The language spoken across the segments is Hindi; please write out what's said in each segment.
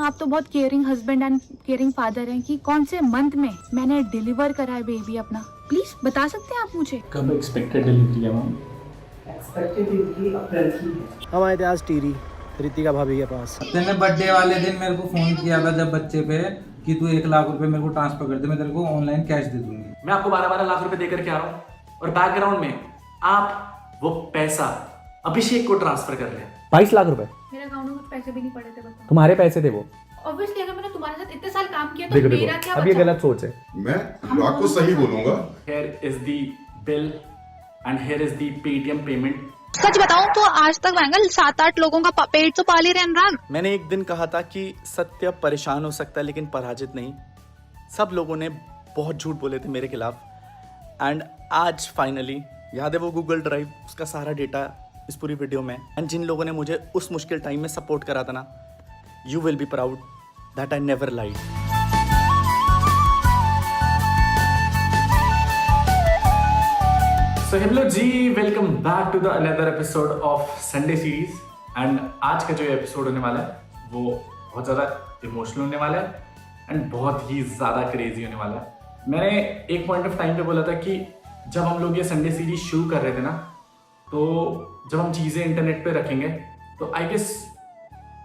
आप तो बहुत caring husband and caring father हैं कि कौन से मंथ में मैंने डिलीवर करा है बेबी अपना, प्लीज बता सकते हैं आप मुझे? कब एक्सपेक्टेड डिलीवरी है मैम? एक्सपेक्टेड डिलीवरी अप्रैल की है। हम आए थे आज टीरी रितिका भाभी के पास। तेने बर्थडे वाले दिन मेरे को फोन किया था जब बच्चे पे कि तू 1 लाख रुपए मेरे को ट्रांसफर कर दे, मैं तेरे को ऑनलाइन कैश दे दूंगी। मैं आपको 12-12 लाख रुपए देकर के आ रहा हूँ और बैकग्राउंड में आप वो पैसा अभिषेक को ट्रांसफर कर रहे हैं। 22 लाख रुपए मेरे अकाउंट में पैसे भी नहीं पड़े थे, बताओ। तुम्हारे पैसे थे वो। ऑब्वियसली अगर मैंने तुम्हारे साथ इतने साल काम किया तो देखो मेरा देखो क्या अब ये बचा? गलत सोच है। मैं अनुराग को सही बोलूंगा। Here is the bill and here is the Paytm payment. सच बताऊं तो आज तक वैंगल 7-8 लोगों का पेट तो पाल ही रहे अनुराग। मैंने एक दिन कहा था कि सत्य परेशान हो सकता है लेकिन पराजित नहीं। सब लोगों ने बहुत झूठ बोले थे मेरे खिलाफ एंड आज फाइनली याद है वो गूगल ड्राइव, उसका सारा डेटा इस पूरी वीडियो में। एंड जिन लोगों ने मुझे उस मुश्किल टाइम में सपोर्ट करा था ना, you will be proud that I never lied. So hello जी, welcome back to the another episode of Sunday series. And आज का जो एपिसोड होने वाला है वो बहुत ज़्यादा इमोशनल होने वाला है एंड बहुत ही ज़्यादा क्रेजी होने वाला है। मैंने एक पॉइंट ऑफ टाइम पे बोला था कि जब हम लोग ये संडे सीरीज शुरू कर रहे थे ना, तो जब हम चीज़ें इंटरनेट पे रखेंगे तो आई गेस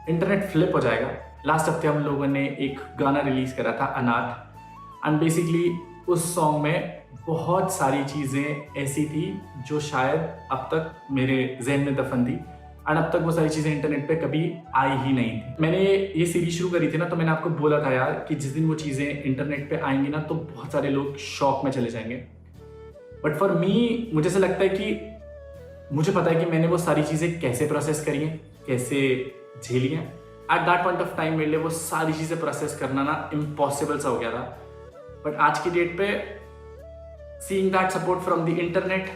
इंटरनेट फ्लिप हो जाएगा। लास्ट हफ्ते हम लोगों ने एक गाना रिलीज करा था अनाथ एंड बेसिकली उस सॉन्ग में बहुत सारी चीज़ें ऐसी थी जो शायद अब तक मेरे जहन में दफन थी एंड अब तक वो सारी चीज़ें इंटरनेट पे कभी आई ही नहीं थी। मैंने ये सीरीज शुरू करी थी ना, तो मैंने आपको बोला था यार कि जिस दिन वो चीज़ें इंटरनेट पे आएंगी ना तो बहुत सारे लोग शॉक में चले जाएंगे। बट फॉर मी मुझे ऐसा लगता है कि मुझे पता है कि मैंने वो सारी चीज़ें कैसे प्रोसेस करी हैं, कैसे झेली हैं। At that point of time मेरे लिए वो सारी चीज़ें प्रोसेस करना ना इम्पॉसिबल सा हो गया था। बट आज की डेट पे seeing that support from the internet,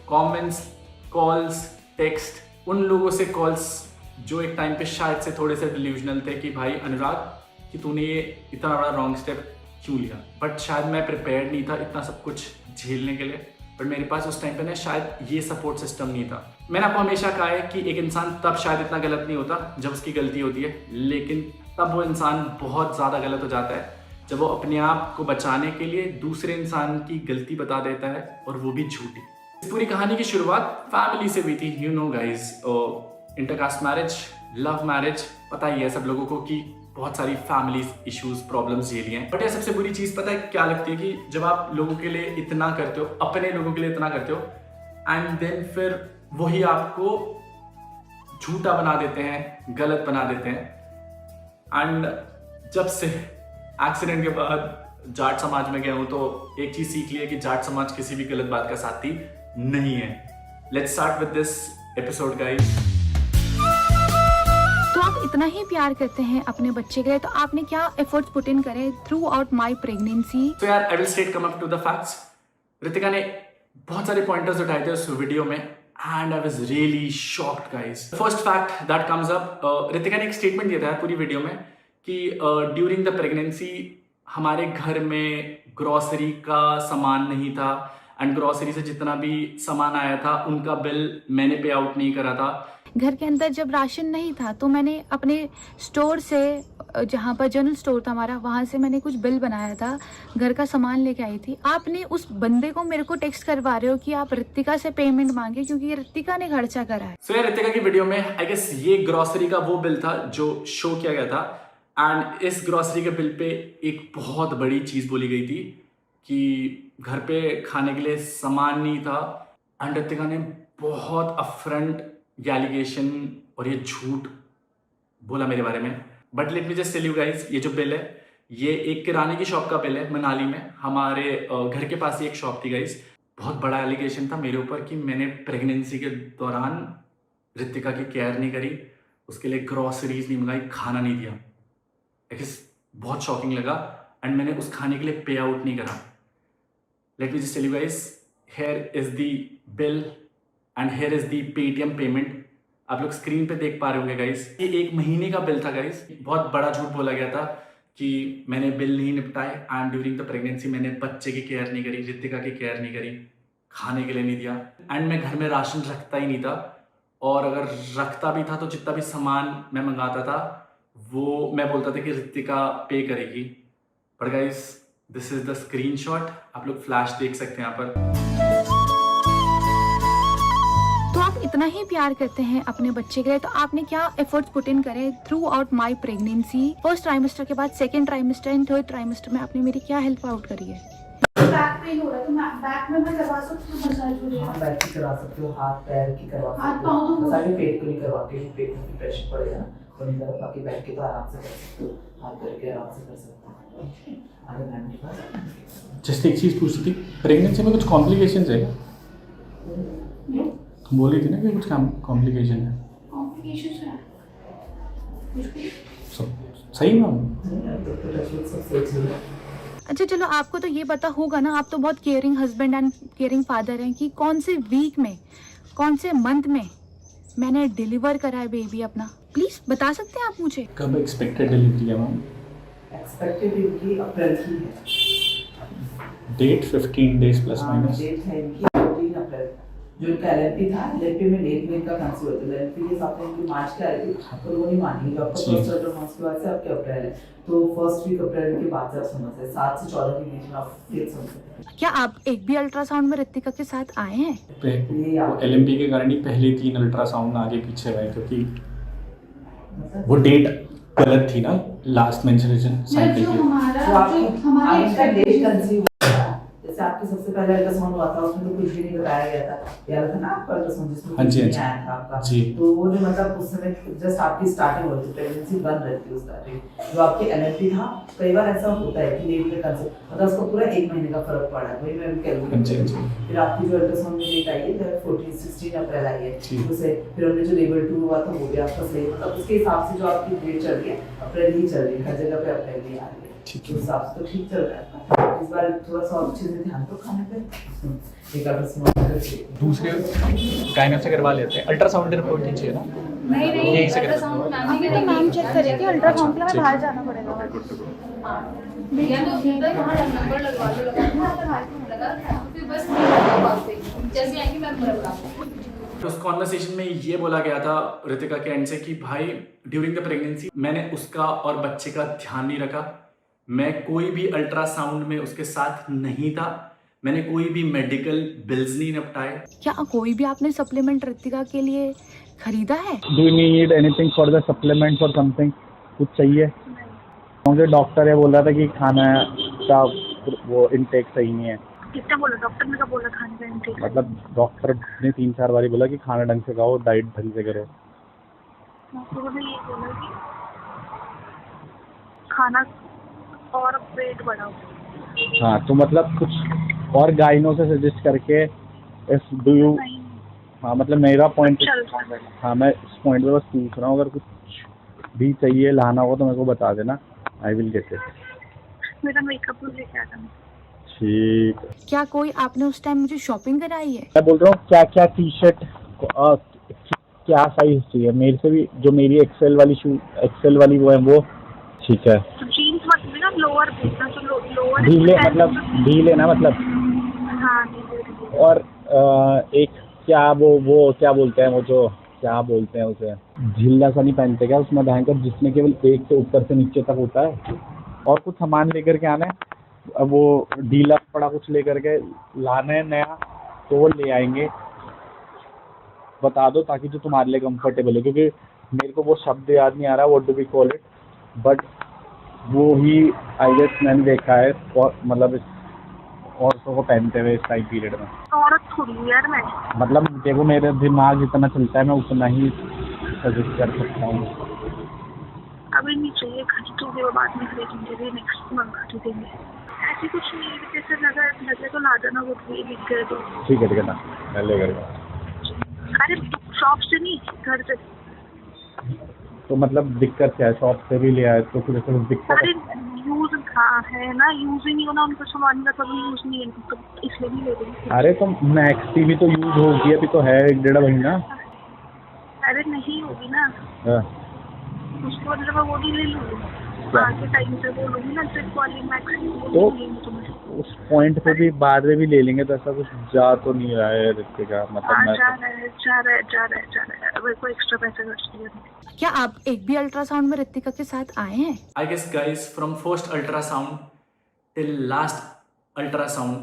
comments, calls, text, उन लोगों से कॉल्स जो एक टाइम पे शायद से थोड़े से डिल्यूजनल थे कि भाई अनुराग कि तूने ये इतना बड़ा रॉन्ग स्टेप क्यों लिया। बट शायद मैं प्रिपेयर्ड नहीं था इतना सब कुछ झेलने के लिए। बट मेरे पास उस टाइम पे ना शायद ये सपोर्ट सिस्टम नहीं था। मैंने आपको हमेशा कहा है कि एक इंसान तब शायद इतना गलत नहीं होता जब उसकी गलती होती है, लेकिन तब वो इंसान बहुत ज़्यादा गलत हो जाता है जब वो अपने आप को बचाने के लिए दूसरे इंसान की गलती बता देता है और वो भी झूठी। इस पूरी कहानी की शुरुआत फैमिली से हुई थी। You know guys, intercaste marriage, love marriage, पता ही है सब लोगों को कि बहुत सारी फैमिली इश्यूज, प्रॉब्लम्स झेली हैं। बट ये सबसे बुरी चीज़ पता है क्या लगती है कि जब आप लोगों के लिए इतना करते हो, अपने लोगों के लिए इतना करते हो एंड देन फिर वही आपको झूठा बना देते हैं, गलत बना देते हैं। एंड जब से एक्सीडेंट के बाद जाट समाज में गया हूं तो एक चीज सीख ली है कि जाट समाज किसी भी गलत बात का साथी नहीं है। Let's start with this episode guys. तो आप इतना ही प्यार करते हैं अपने बच्चे के लिए, तो आपने क्या एफर्ट्स पुट इन करे थ्रू आउट माई प्रेगनेंसी? तो यार I will straight come up to the facts. Ritika ने बहुत सारे पॉइंटर्स उठाए थे उस वीडियो में and I was really shocked guys. First fact that comes up, Ritika ने एक स्टेटमेंट दिया था पूरी वीडियो में कि ड्यूरिंग द प्रेगनेंसी हमारे घर में ग्रॉसरी का सामान नहीं था एंड ग्रॉसरी से जितना भी सामान आया था उनका बिल मैंने पे आउट नहीं करा था। घर के अंदर जब राशन नहीं था तो मैंने अपने स्टोर से, जहाँ पर जनरल स्टोर था हमारा, वहाँ से मैंने कुछ बिल बनाया था, घर का सामान लेके आई थी। आपने उस बंदे को मेरे को टेक्स्ट करवा रहे हो कि आप रितिका से पेमेंट मांगे क्योंकि रितिका ने खर्चा करा है। सो यार रितिका की वीडियो में आई गेस ये ग्रॉसरी का वो बिल था जो शो किया गया था एंड इस ग्रॉसरी के बिल पे एक बहुत बड़ी चीज़ बोली गई थी कि घर पे खाने के लिए सामान नहीं था एंड रितिका ने बहुत अफरंट एलिगेशन और ये झूठ बोला मेरे बारे में। But let me just tell you guys, ये जो बिल है ये एक किराने की शॉप का बिल है मनाली में। हमारे घर के पास ही एक शॉप थी गाइस। बहुत बड़ा एलिगेशन था मेरे ऊपर कि मैंने प्रेगनेंसी के दौरान रितिका की केयर नहीं करी, उसके लिए ग्रॉसरीज नहीं मंगाई, खाना नहीं दिया। बहुत शॉकिंग लगा एंड मैंने उस खाने के लिए पे आउट नहीं करा। Let me just tell you guys, here is the bill and here is the Paytm payment. आप लोग स्क्रीन पे देख पा रहे होंगे गाइस, ये 1 महीने का बिल था गाइस। बहुत बड़ा झूठ बोला गया था कि मैंने बिल नहीं निपटाए एंड ड्यूरिंग द प्रेगनेंसी मैंने बच्चे की केयर नहीं करी, रितिका की केयर नहीं करी, खाने के लिए नहीं दिया एंड मैं घर में राशन रखता ही नहीं था और अगर रखता भी था तो जितना भी सामान मैं मंगाता था वो मैं बोलता था कि रितिका पे करेगी, but guys this is the screenshot, आप लोग फ्लैश देख सकते हैं यहाँ पर। तो आप इतना ही प्यार करते हैं अपने बच्चे के लिए, तो आपने क्या एफर्ट्स पुट इन करे through out my pregnancy? First trimester के बाद second trimester and third trimester में आपने मेरी क्या हेल्प आउट करी है? बैक पेन हो रहा है तो मैं बैक में मैं करवा सकती हूँ मसाज वगैरह? हाँ, बैक की करवा सकते हो, हाथ पैर की करवा हाथ सकते पाँव हो, तो मसाज पेट को नहीं करवाती हूँ, पेट में प्रेशर पड़ेगा ना तो नहीं करवा, बाकी बैक की तो आराम से कर सकते हो, हाथ पैर के आराम से कर सकते हो। अगर मैम के पास जस्ट एक चीज़ पूछती थी, प्रेगनेंसी में कुछ कॉम्प्लिकेशंस है? तुम बोल रही थी ना कि कुछ कॉम्प्लिकेशन है? कॉम्प्लिकेशंस है सब सही मैम? तो सब सही चल रहा है। अच्छा चलो, आपको तो ये पता होगा ना, आप तो बहुत caring husband and caring father हैं, कि कौन से वीक में, कौन से मंथ में मैंने डिलीवर करा है बेबी अपना? प्लीज बता सकते हैं आप मुझे? कब एक्सपेक्टेड डिलीवरी है मैम? एक्सपेक्टेड इनकी अप्रैल की है, date 15 days plus minus. Date है इनकी 14 अप्रैल। जो इनका एलएलपी था, एलएलपी में डेट में इनका कंसीव हुआ था, एलएलपी के साथ इनकी मार्च का आई थी, तो वो नहीं मानी जो आपका फर्स्ट अल्ट्रासाउंड के बाद से आपके अप्रैल है, तो फर्स्ट वीक अप्रैल के बाद से आप सुन सकते हैं, 7 से 14 के बीच में आप फिर सुन सकते हैं। क्या आप एक भी अल्ट्रासाउंड में रितिका के साथ आए हैं? LMP के कारण ही पहले 3 अल्ट्रासाउंड आगे पीछे हुए, क्योंकि वो डेट गलत थी ना, लास्ट मेंस्ट्रुएशन साइकिल जो की। हमारा जो जो आपकी हमारी आपका डेट expectation- कंसीव हुआ, जैसे आपके सबसे पहले अल्ट्रासाउंड हुआ था उसमें तो कुछ भी नहीं बताया गया था, याद था ना आपका अल्ट्रासाउंड जिसमें हाँ कुछ जी, नहीं हाँ जी। आया था आपका, जी। तो वो जो मतलब उस समय जस्ट आपकी स्टार्टिंग हो रही थी, प्रेगनेंसी बन रही थी उस स्टार्टिंग, जो आपकी एलएलपी था, कई बार ऐसा होता है कि लेट में कंसीव मतलब उसको पूरा 1 महीने का फर्क पड़ा है, वही मैं भी हाँ जी, हाँ कैलकुलेट जी। फिर आपकी जो अल्ट्रासाउंड में डेट आई है 16 अप्रैल आई है, जी। उसे फिर हमने जो लेवल 2 हुआ था वो भी आपका सही, मतलब उसके हिसाब से जो आपकी डेट चल रही है अप्रैल ही चल रही है, हर जगह पे अप्रैल ही आ रही है, ठीक तो उस हिसाब से तो ठीक चल रहा है। इस बार थोड़ा सा और चीज़ में ध्यान दो खाने पे, एक अल्ट्रासाउंड करके दूसरे गायनेक से करवा लेते हैं, अल्ट्रासाउंड रिपोर्ट ही चाहिए ना? नहीं यही से कर अल्ट्रासाउंड मैम ही तो मैम चेक करेगी, अल्ट्रासाउंड के लिए बाहर जाना पड़ेगा। या तो उधर वहाँ नंबर लगवा लो, लगा फिर बस पास से जैसे आएंगे मैं पूरा बता दूँ। उस कॉन्वर्सेशन में ये बोला गया था रितिका के एंड से कि भाई ड्यूरिंग द प्रेगनेंसी मैंने उसका और बच्चे का ध्यान नहीं रखा, मैं कोई भी अल्ट्रासाउंड में उसके साथ नहीं था, मैंने कोई भी मेडिकल बिल्स नहीं निपटाए। क्या कोई भी आपने सप्लीमेंट रितिका के लिए खरीदा है? Do you need anything for the supplement और समथिंग? कुछ चाहिए? मुझे डॉक्टर ये बोल रहा था कि खाना का वो इनटेक सही नहीं है। कितना बोला डॉक्टर ने? क्या बोला खाने का इंटेक? मतलब डॉक्टर ने 3-4 बारी बोला कि खाना ढंग से खाओ, डाइट ढंग से करो। डॉक्टर ने ये बोला कि खाना और वेट बढ़ाओ। हाँ, तो मतलब कुछ और गाइनों से सजेस्ट करके इफ डू यू, नहीं हाँ मतलब मेरा पॉइंट, चल रहा है। हाँ मैं इस पॉइंट पे बस पूछ रहा हूँ, अगर कुछ भी चाहिए लाना हो तो मेरे को बता देना, आई विल गेट इट। मेरा मेकअप लेके आ जाना। ठीक। क्या कोई आपने उस टाइम मुझे शॉपिंग कराई है? मैं बोल रहा हूँ क्या क्या टी शर्ट क्या साइज चाहिए मेरे से भी, जो मेरी एक्सेल वाली वो है वो ठीक है। तो जीन्स मत लेना, लोअर देखना, तो लोअर ढीले मतलब ढीले ना मतलब। हाँ ढीले। और एक क्या वो क्या बोलते हैं, वो जो क्या बोलते हैं उसे, झिल्ला सा नहीं पहनते क्या उसमें भयंकर, जिसमें केवल एक से ऊपर से नीचे तक होता है, और कुछ सामान लेकर के आना है। अब वो ढीला पड़ा कुछ लेकर के लाना है नया, तो वो ले आएंगे, बता दो ताकि जो तुम्हारे लिए कंफर्टेबल है, क्योंकि मेरे को वो शब्द याद नहीं आ रहा, what do we call it, but वो ही आई गेस मैंने देखा है, और मतलब औरतों को पहनते हुए इस टाइम पीरियड में। औरत थोड़ी यार मैं, मतलब देखो मेरे दिमाग जितना चलता है मैं उतना ही सजेस्ट कर सकता हूँ। अभी नहीं चाहिए, खरीदोगे वो बाद में खरीदेंगे, नेक्स्ट मंथ खरीदेंगे। ऐसी कुछ नहीं है, जैसे लगे तो ला जाना, वो भी दिख गए तो ठीक है ना, मैं ले कर। अरे शॉप से नहीं, घर से। तो मतलब दिक्कत क्या है, शॉप से भी ले आए तो फिर दिक्कत अरे यूज है ना, यूज ही नहीं होना, उनको सामान का कभी यूज नहीं है, तो इसलिए नहीं ले रही। अरे तो मैक्स टीवी तो यूज होगी, अभी तो है 1-1.5 महीना। अरे नहीं होगी ना, हाँ। उसके बाद जब वो नहीं ले लूँगी। क्या? आगे टाइम पे बोलूंगी ना ट्रिप वाली मैक्सिमम तो बोलूंगी तुम्हें। उस पॉइंट पे भी बाद में भी ले लेंगे तो ऐसा कुछ जा तो नहीं रहा है ऋतिका, मतलब हाँ मैं जा रहा है मेरे को एक्स्ट्रा पैसे खर्च किए। क्या आप एक भी अल्ट्रासाउंड में ऋतिका के साथ आए हैं? I guess guys from first ultrasound till last ultrasound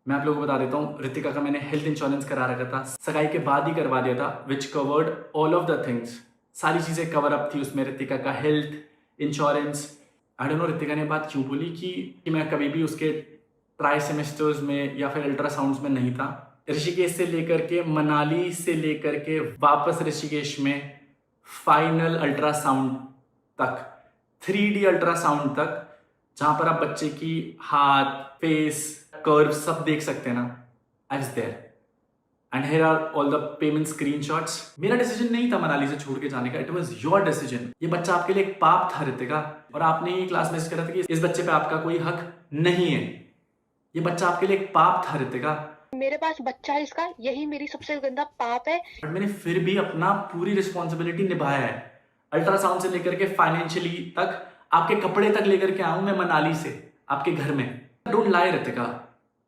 मैं आप लोगों को बता देता हूँ, ऋतिका का मैंने हेल्थ इंश्योरेंस करा रखा था, सगाई के बाद ही करवा दिया था, which covered all of the things, सारी चीज़ें कवर अप थी उसमें, ऋतिका का health insurance. I don't know Ritika ने बात क्यों बोली कि मैं कभी भी उसके ट्राई सेमेस्टर्स में या फिर अल्ट्रासाउंड्स में नहीं था। ऋषिकेश से लेकर के मनाली से लेकर के वापस ऋषिकेश में फाइनल अल्ट्रासाउंड तक, 3D अल्ट्रासाउंड तक, जहां पर आप बच्चे की हाथ, फेस, कर्व सब देख सकते हैं ना, I was there and here are all the payment screenshots. मेरा डिसीजन नहीं था मनाली से छोड़ के जाने का, इट वाज योर डिसीजन। ये बच्चा आपके लिए एक पाप था ऋतिका, और आपने ये क्लास मैसेज करा था कि इस बच्चे पे आपका कोई हक नहीं है। ये बच्चा आपके लिए एक पाप था ऋतिका, मेरे पास बच्चा है इसका, यही मेरी सबसे गंदा पाप है। बट मैंने फिर भी अपना पूरी रिस्पॉन्सिबिलिटी निभाया है। अल्ट्रासाउंड से लेकर के फाइनेंशियली तक, आपके कपड़े तक लेकर के आऊं मैं मनाली से आपके घर में। Don't lie Ritika.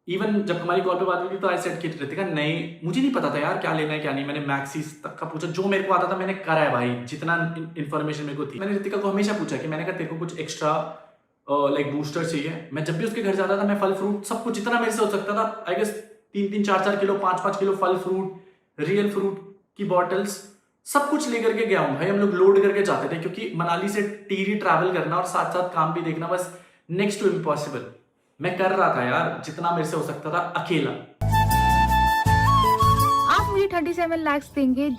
इवन जब हमारी कॉल पे बात हुई थी तो आई सेड कि ऋतिका नहीं, मुझे नहीं पता था यार क्या लेना है क्या नहीं। मैंने मैक्सीज तक का पूछा, जो मेरे को आता था मैंने करा है भाई, जितना इन्फॉर्मेशन मेरे को थी। मैंने ऋतिका को हमेशा पूछा कि मैंने कहा तेरे को कुछ एक्स्ट्रा लाइक बूस्टर चाहिए। मैं जब भी उसके घर जाता था मैं फल फ्रूट सब कुछ जितना मेरे से हो सकता था, आई गेस 3-3, 4-4 किलो, 5-5 किलो फल फ्रूट, रियल फ्रूट की बॉटल्स सब कुछ लेकर के गया हूँ भाई। हम लोग लोड करके जाते थे क्योंकि मनाली से टीरी ट्रैवल करना और साथ साथ काम भी देखना बस नेक्स्ट टू इम्पॉसिबल। मैं कर रहा था यार जितना मेरे से हो सकता था अकेला। आप मुझे 37 लाख देंगे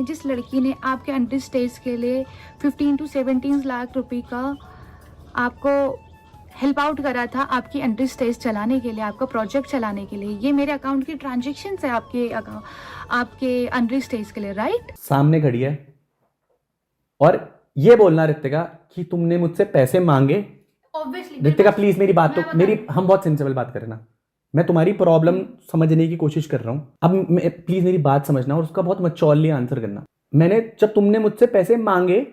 जिस लड़की ने आपके अंडर स्टेज के लिए 15 to 17 लाख रुपए का आपको हेल्प आउट करा था, आपकी अंडर स्टेज चलाने के लिए, आपका प्रोजेक्ट चलाने के लिए। ये मेरे अकाउंट की ट्रांजेक्शन है आपके अंडर स्टेज के लिए, राइट? सामने खड़ी है और ये बोलना ऋतिका कि तुमने मुझसे पैसे मांगे। ऑब्वियसली ऋतिका प्लीज मेरी बात तो मेरी, हम बहुत सेंसिबल बात कर रहे ना, मैं तुम्हारी प्रॉब्लम समझने की कोशिश कर रहा हूं। अब प्लीज मेरी बात समझना और उसका बहुत मैच्योरली आंसर करना। जब तुमने मुझसे पैसे मांगे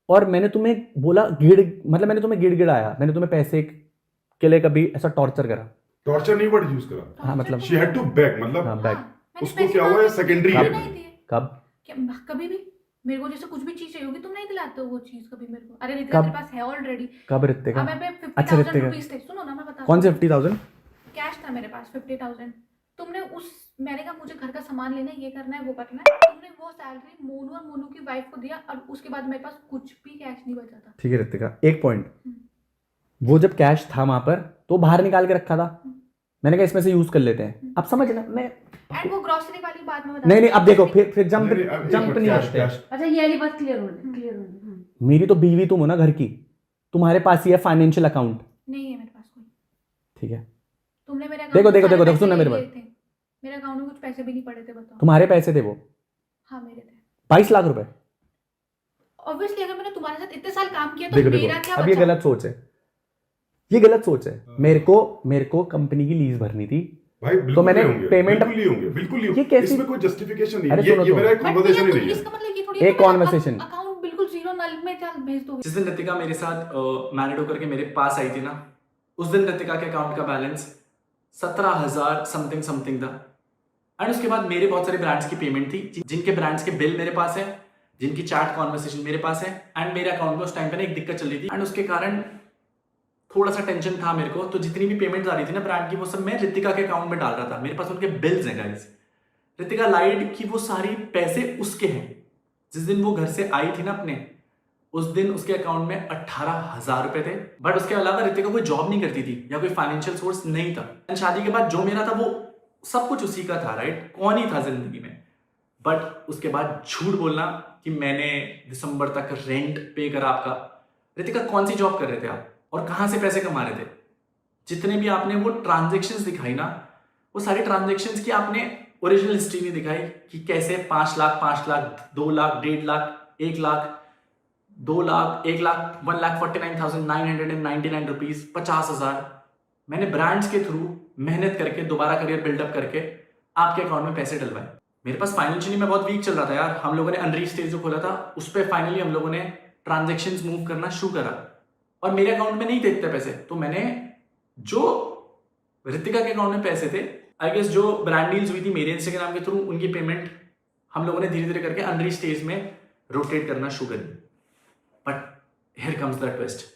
और मैंने तुम्हें बोला मैंने तुम्हें गिड़गिड़ाया, मैंने तुम्हें पैसे के लिए कभी ऐसा टॉर्चर करा? टॉर्चर नहीं वर्ड यूज करा। हाँ मतलब शी हैड टू बैक, मतलब हाँ बैक। उसको क्या हुआ है सेकेंडरी है। कब? कभी भी मेरे को जैसे कुछ भी चीज चाहिए होगी तुम नहीं दिलाते हो वो चीज कभी मेरे को। अरे ऋतिका मेरे पास है ऑलरेडी। कब ऋतिका? अब मैं अच्छा 50,000 ऋतिका, रुपीस थे, सुनो ना मैं बता। कौन से 50,000? कैश था मेरे पास 50,000। तुमने मैंने कहा मुझे घर का सामान लेना है, ये करना है, वो करना है, तुमने वो सैलरी मोनू और मोनू की वाइफ को दिया और उसके बाद मेरे पास कुछ भी कैश नहीं बचा था। ठीक है ऋतिका, एक पॉइंट, वो जब कैश था वहां पर तो बाहर निकाल के रखा था, मैंने कहा इसमें से यूज कर लेते हैं। अब समझ ना, मैं एंड वो ग्रोसरी वाली बात में बता। नहीं अब देखो फिर जंप नहीं करते। अच्छा ये वाली बात क्लियर होने। मेरी तो बीवी तुम हो ना घर की, तुम्हारे पास ही है फाइनेंशियल अकाउंट। नहीं है मेरे पास कोई। ठीक है, तुमने मेरे देखो सुनना मेरी बात। मेरे अकाउंट में कुछ पैसे भी नहीं पड़े थे, बताओ। तुम्हारे पैसे थे वो? हाँ मेरे थे 22 लाख रुपए। ऑब्वियसली अगर मैंने तुम्हारे साथ इतने साल काम किया तो मेरा क्या अब ये गलत सोच है, ये गलत सोच है। मेरे को कंपनी की लीज भरनी थी भाई, तो मैंने पेमेंट बिल्कुल ही होंगे। ये कैसी, इसमें कोई जस्टिफिकेशन नहीं अरे है। सुनो ये तो। मेरा एक कन्वर्सेशन ही नहीं है। इसका मतलब ये थोड़ी एक conversation। अकाउंट बिल्कुल जीरो नल में चल भेज दोगे। जिस दिन ऋतिका मेरे साथ मैरिड होकर के मेरे पास आई थी ना, उस दिन ऋतिका के अकाउंट का बैलेंस 17,000 समथिंग था। एंड उसके बाद मेरे बहुत सारे ब्रांड्स की पेमेंट थी, जिनके ब्रांड्स के बिल मेरे पास है, जिनकी चैट कॉन्वर्सेशन मेरे पास है। एंड मेरे अकाउंट में उस टाइम पे ना एक दिक्कत चल रही थी एंड उसके कारण थोड़ा सा टेंशन था मेरे को। तो जितनी भी पेमेंट आ रही थी ना ब्रांड की, वो सब मैं ऋतिका के अकाउंट में डाल रहा था। मेरे पास उनके बिल्स हैं गाइस। ऋतिका लाइड कि वो सारी पैसे उसके हैं। जिस दिन वो घर से आई थी ना अपने, उस दिन उसके अकाउंट में 18,000 रुपए थे। बट उसके अलावा ऋतिका कोई जॉब नहीं करती थी या कोई फाइनेंशियल सोर्स नहीं था। शादी के बाद जो मेरा था वो सब कुछ उसी का था, राइट? कौन ही था जिंदगी में। बट उसके बाद झूठ बोलना कि मैंने दिसंबर तक रेंट पे करा आपका। ऋतिका कौन सी जॉब कर रहे थे आप और कहां से पैसे कमा रहे थे? जितने भी आपने वो ट्रांजेक्शन्स दिखाई ना, वो सारी ट्रांजेक्शन्स की आपने ओरिजिनल हिस्ट्री नहीं दिखाई कि कैसे 5 लाख, 2 लाख, 1.5 लाख, 1 लाख, 2 लाख, 1 लाख, 1,49,999 रुपीज, 50,000 मैंने ब्रांड्स के थ्रू मेहनत करके दोबारा करियर बिल्डअप करके आपके अकाउंट में पैसे डलवाए। मेरे पास फाइनेंशियली मैं बहुत वीक चल रहा था यार। हम लोगों ने अनरीच स्टेज जो खोला था उस पर फाइनली हम लोगों ने ट्रांजेक्शन्स मूव करना शुरू करा। और मेरे अकाउंट में नहीं थे इतने पैसे, तो मैंने जो ऋतिका के अकाउंट में पैसे थे, आई गेस जो ब्रांड डील्स हुई थी मेरे इंस्टाग्राम के थ्रू, उनकी पेमेंट हम लोगों ने धीरे धीरे करके अनरीच स्टेज में रोटेट करना शुरू करी। But here comes the twist,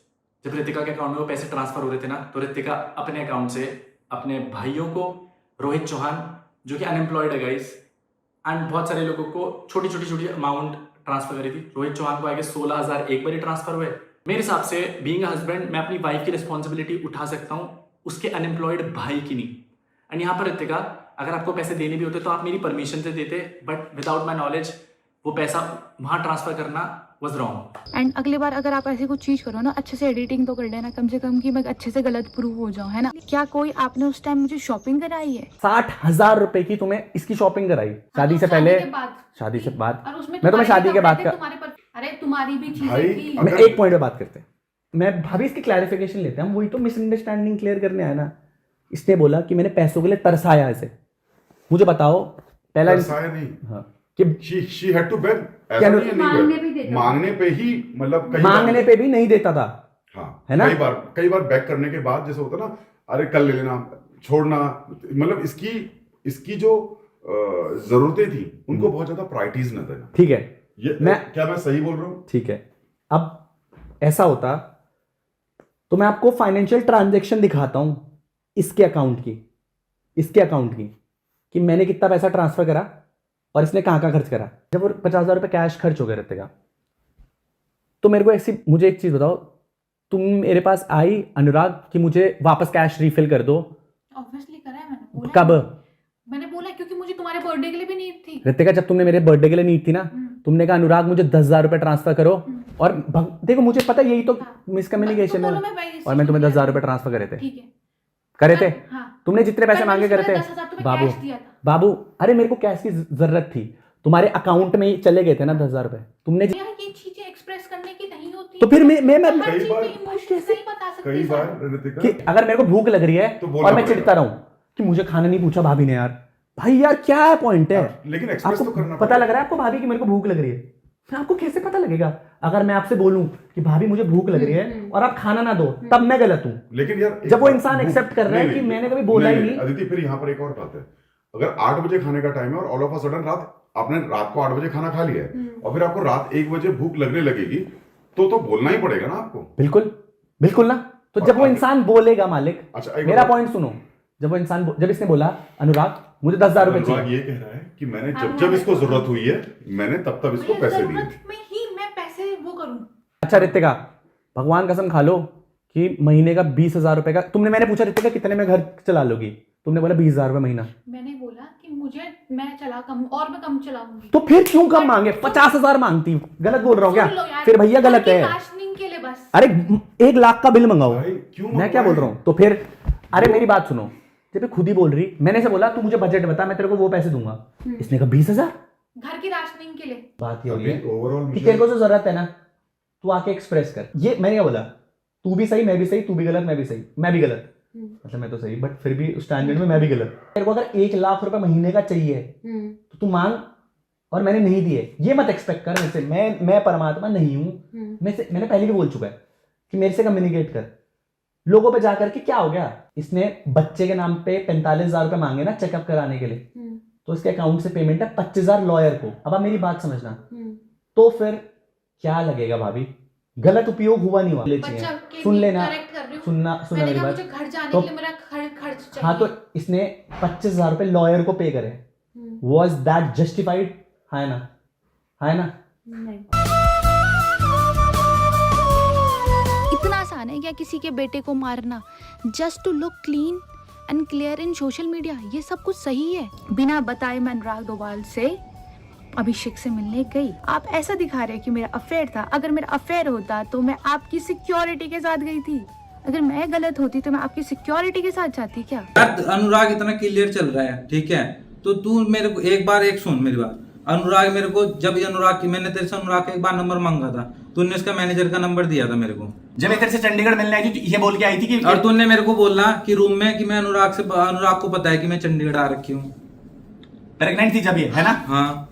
जब ऋतिका के अकाउंट में वो पैसे ट्रांसफर हो रहे थे ना, तो ऋतिका अपने अकाउंट से अपने भाइयों को, रोहित चौहान जो कि अनएम्प्लॉयड है गाइस, एंड बहुत सारे लोगों को छोटी छोटी अमाउंट ट्रांसफर करी थी। रोहित चौहान को आगे 16,000 एक बार ही ट्रांसफर हुए। मेरे हिसाब से बीइंग अ हस्बैंड मैं अपनी वाइफ की रिस्पॉन्सिबिलिटी उठा सकता हूँ, उसके अनएम्प्लॉयड भाई की नहीं। एंड यहाँ पर ऋतिका, अगर आपको पैसे देने भी होते तो आप मेरी परमिशन से देते, बट विदाउट माई नॉलेज वो पैसा वहाँ ट्रांसफर करना वॉज रॉन्ग। एंड अगली बार अगर आप ऐसी कुछ चीज करो ना, अच्छे से एडिटिंग तो कर लेना कम से कम, कि मैं अच्छे से गलत प्रूव हो जाऊं, है ना। क्या कोई आपने उस टाइम मुझे शॉपिंग कराई है? 60,000 रुपए की तुम्हें इसकी शॉपिंग कराई शादी से पहले? शादी से बाद? और उसमें मैं तुम्हें शादी के बाद का, अरे तुम्हारी भी भाई, चीजें थी। मैं एक पॉइंट पे बात करते हैं, मैं भाभी इसकी क्लैरिफिकेशन लेते हैं, हम वही तो मिसअंडरस्टैंडिंग क्लियर करने आए ना। इसने बोला कि मैंने पैसों के लिए तरसाया ऐसे, मुझे बताओ पहला तरसाया नहीं, हाँ कि she had to beg, ऐसा क्या नहीं है, मांगने नहीं भी beg। देता मांगने पे ही, मतलब मांगने पे भी नहीं देता था, हाँ है ना? कई बार बैक करने के बाद जैसे होता ना, अरे कल ले लेना, छोड़ना, मतलब इसकी जो जरूरतें थी उनको बहुत ज्यादा प्रायोरिटीज न देना। ठीक है, क्या मैं सही बोल रहा हूँ? ठीक है। अब ऐसा होता तो मैं आपको फाइनेंशियल ट्रांजैक्शन दिखाता हूं इसके अकाउंट की कि मैंने कितना पैसा ट्रांसफर करा और इसने कहां खर्च करा। जब वो 50,000 रुपये कैश खर्च हो गए रहते का, तो मुझे एक चीज बताओ, तुम मेरे पास आई अनुराग कि मुझे वापस कैश रिफिल कर दो? ऑब्वियसली करा है मैंने। बोला कब? मैंने बोला क्योंकि मुझे तुम्हारे बर्थडे के लिए भी नीड थी। ऋतिका, जब तुमने मेरे बर्थडे के लिए नीड थी ना, तुमने कहा अनुराग मुझे 10,000 रुपये ट्रांसफर करो, और देखो मुझे पता यही तो मिसकम्युनिकेशन है, और मैं तुम्हें 10,000 रुपये ट्रांसफर करे थे। ठीक है, करे थे? हाँ। तुमने जितने पैसे मांगे करे थे। 10,000 तुम्हें बाबू, अरे मेरे को कैश की जरूरत थी, तुम्हारे अकाउंट में ही चले गए थे ना 10,000 रुपए। तुमने ये चीजें एक्सप्रेस करने की नहीं होती, तो फिर मैं कई बार ऋतिका, कि अगर मेरे को भूख लग रही है तो बोलना और मैं पड़ेगा। चिढ़ता रहूं कि मुझे खाना नहीं पूछा भाभी ने, यार भाई यार क्या है पॉइंट है? लेकिन एक्सप्रेस तो आपको करना पता पड़ेगा। लग रहा है आपको भाभी की मेरे को भूख लग रही है? फिर आपको कैसे पता लगेगा अगर मैं आपसे बोलूं कि भाभी मुझे भूख लग रही है और आप खाना ना दो, तब मैं गलत हूं। लेकिन यार जब वो इंसान एक्सेप्ट कर रहा है कि मैंने कभी बोला ही नहीं। अदिति, फिर यहाँ पर एक और बात है, अगर 8 बजे खाने का टाइम है और ऑल ऑफ अ सडन आपने रात को 8 बजे खाना खा लिया है और फिर आपको रात 1 बजे भूख लगने लगेगी, तो बोलना ही पड़ेगा ना आपको। बिल्कुल ना। तो जब वो इंसान बोलेगा मालिक, अच्छा, मेरा पॉइंट सुनो, जब इसने बोला अनुराग मुझे 10,000 रुपए चाहिए, ये कह रहा है कि मैंने जब इसको जरूरत हुई है मैंने तब इसको पैसे दिए। में ही मैं पैसे वो करूं। अच्छा ऋतिका, भगवान कसम खा लो कि महीने का 20,000 रुपए का मैंने पूछा ऋतिका कितने में घर चला लोगी, तुमने बोला 20,000 रुपए महीना। मैंने बोला कि मैं कम चलाऊंगी। तो फिर क्यों कम मांगे? 50,000 मांगती। गलत बोल रहा हूँ क्या? फिर भैया गलत है। राशनिंग के लिए बस। अरे 1 लाख का बिल मंगाओ, क्यों मैं क्या बोल रहा हूँ? तो फिर अरे मेरी बात सुनो, जब खुद ही बोल रही, मैंने से बोला तू मुझे बजट बता, मैं तेरे को वो पैसे दूंगा। इसने कहा 20,000 घर की राशनिंग के लिए। बात ये हो रही है ओवरऑल कि तेरे को जो जरूरत है ना, तू आके एक्सप्रेस कर। ये मैंने क्या बोला, तू भी सही मैं भी सही, तू भी गलत मैं भी सही, मैं भी गलत, मतलब मैं तो सही बट फिर भी उस स्टैंडर्ड में मैं भी गलत। तेरे को अगर 1 लाख रुपए महीने का चाहिए तो तू मांग, और मैंने नहीं दिए ये मत एक्सपेक्ट कर मेरे से। मैं परमात्मा नहीं हूं। मैंने पहले भी बोल चुका है कि मेरे से कम्युनिकेट कर। लोगों पे जाकर के क्या हो गया, इसने बच्चे के नाम पे 45,000 रुपए मांगे ना चेकअप कराने के लिए, तो इसके अकाउंट से पेमेंट है 25,000 लॉयर को। अब आप मेरी बात समझना, तो फिर क्या लगेगा भाभी? गलत उपयोग हुआ नहीं हुआ? सुन लेना, सुनना मेरी बात। घर जाने तो के लिए मेरा खर्च चाहिए। हाँ, तो इसने 25,000 रुपए लॉयर को पे करे, वॉज दैट जस्टिफाइड? है ना? नहीं। इतना आसान है क्या किसी के बेटे को मारना? Just to look clean and clear in social media, ये सब कुछ सही है? बिना बताए मैं अनुराग डोभाल से अभिषेक से मिलने गई। आप ऐसा दिखा रहे हैं कि मेरा अफेयर था। अगर मेरा अफेयर होता तो मैं आपकी सिक्योरिटी के साथ गई थी। अगर मैं गलत होती तो मैं आपकी सिक्योरिटी के साथ जाती क्या? अनुराग इतना क्लियर चल रहा है, ठीक है, तो तू मेरे को एक सुन मेरी बात। अनुराग मेरे को मैंने तेरे से अनुराग का एक बार नंबर मांगा था, तूने उसका मैनेजर का नंबर दिया था मेरे को। जब मैं तेरे से चंडीगढ़ मिलने आई थी ये बोल के आई थी कि, और तूने मेरे को बोला कि रूम में कि मैं अनुराग को पता है कि मैं चंडीगढ़ आ रखी हूँ। प्रेग्नेंट थी जब ये, है ना? हाँ।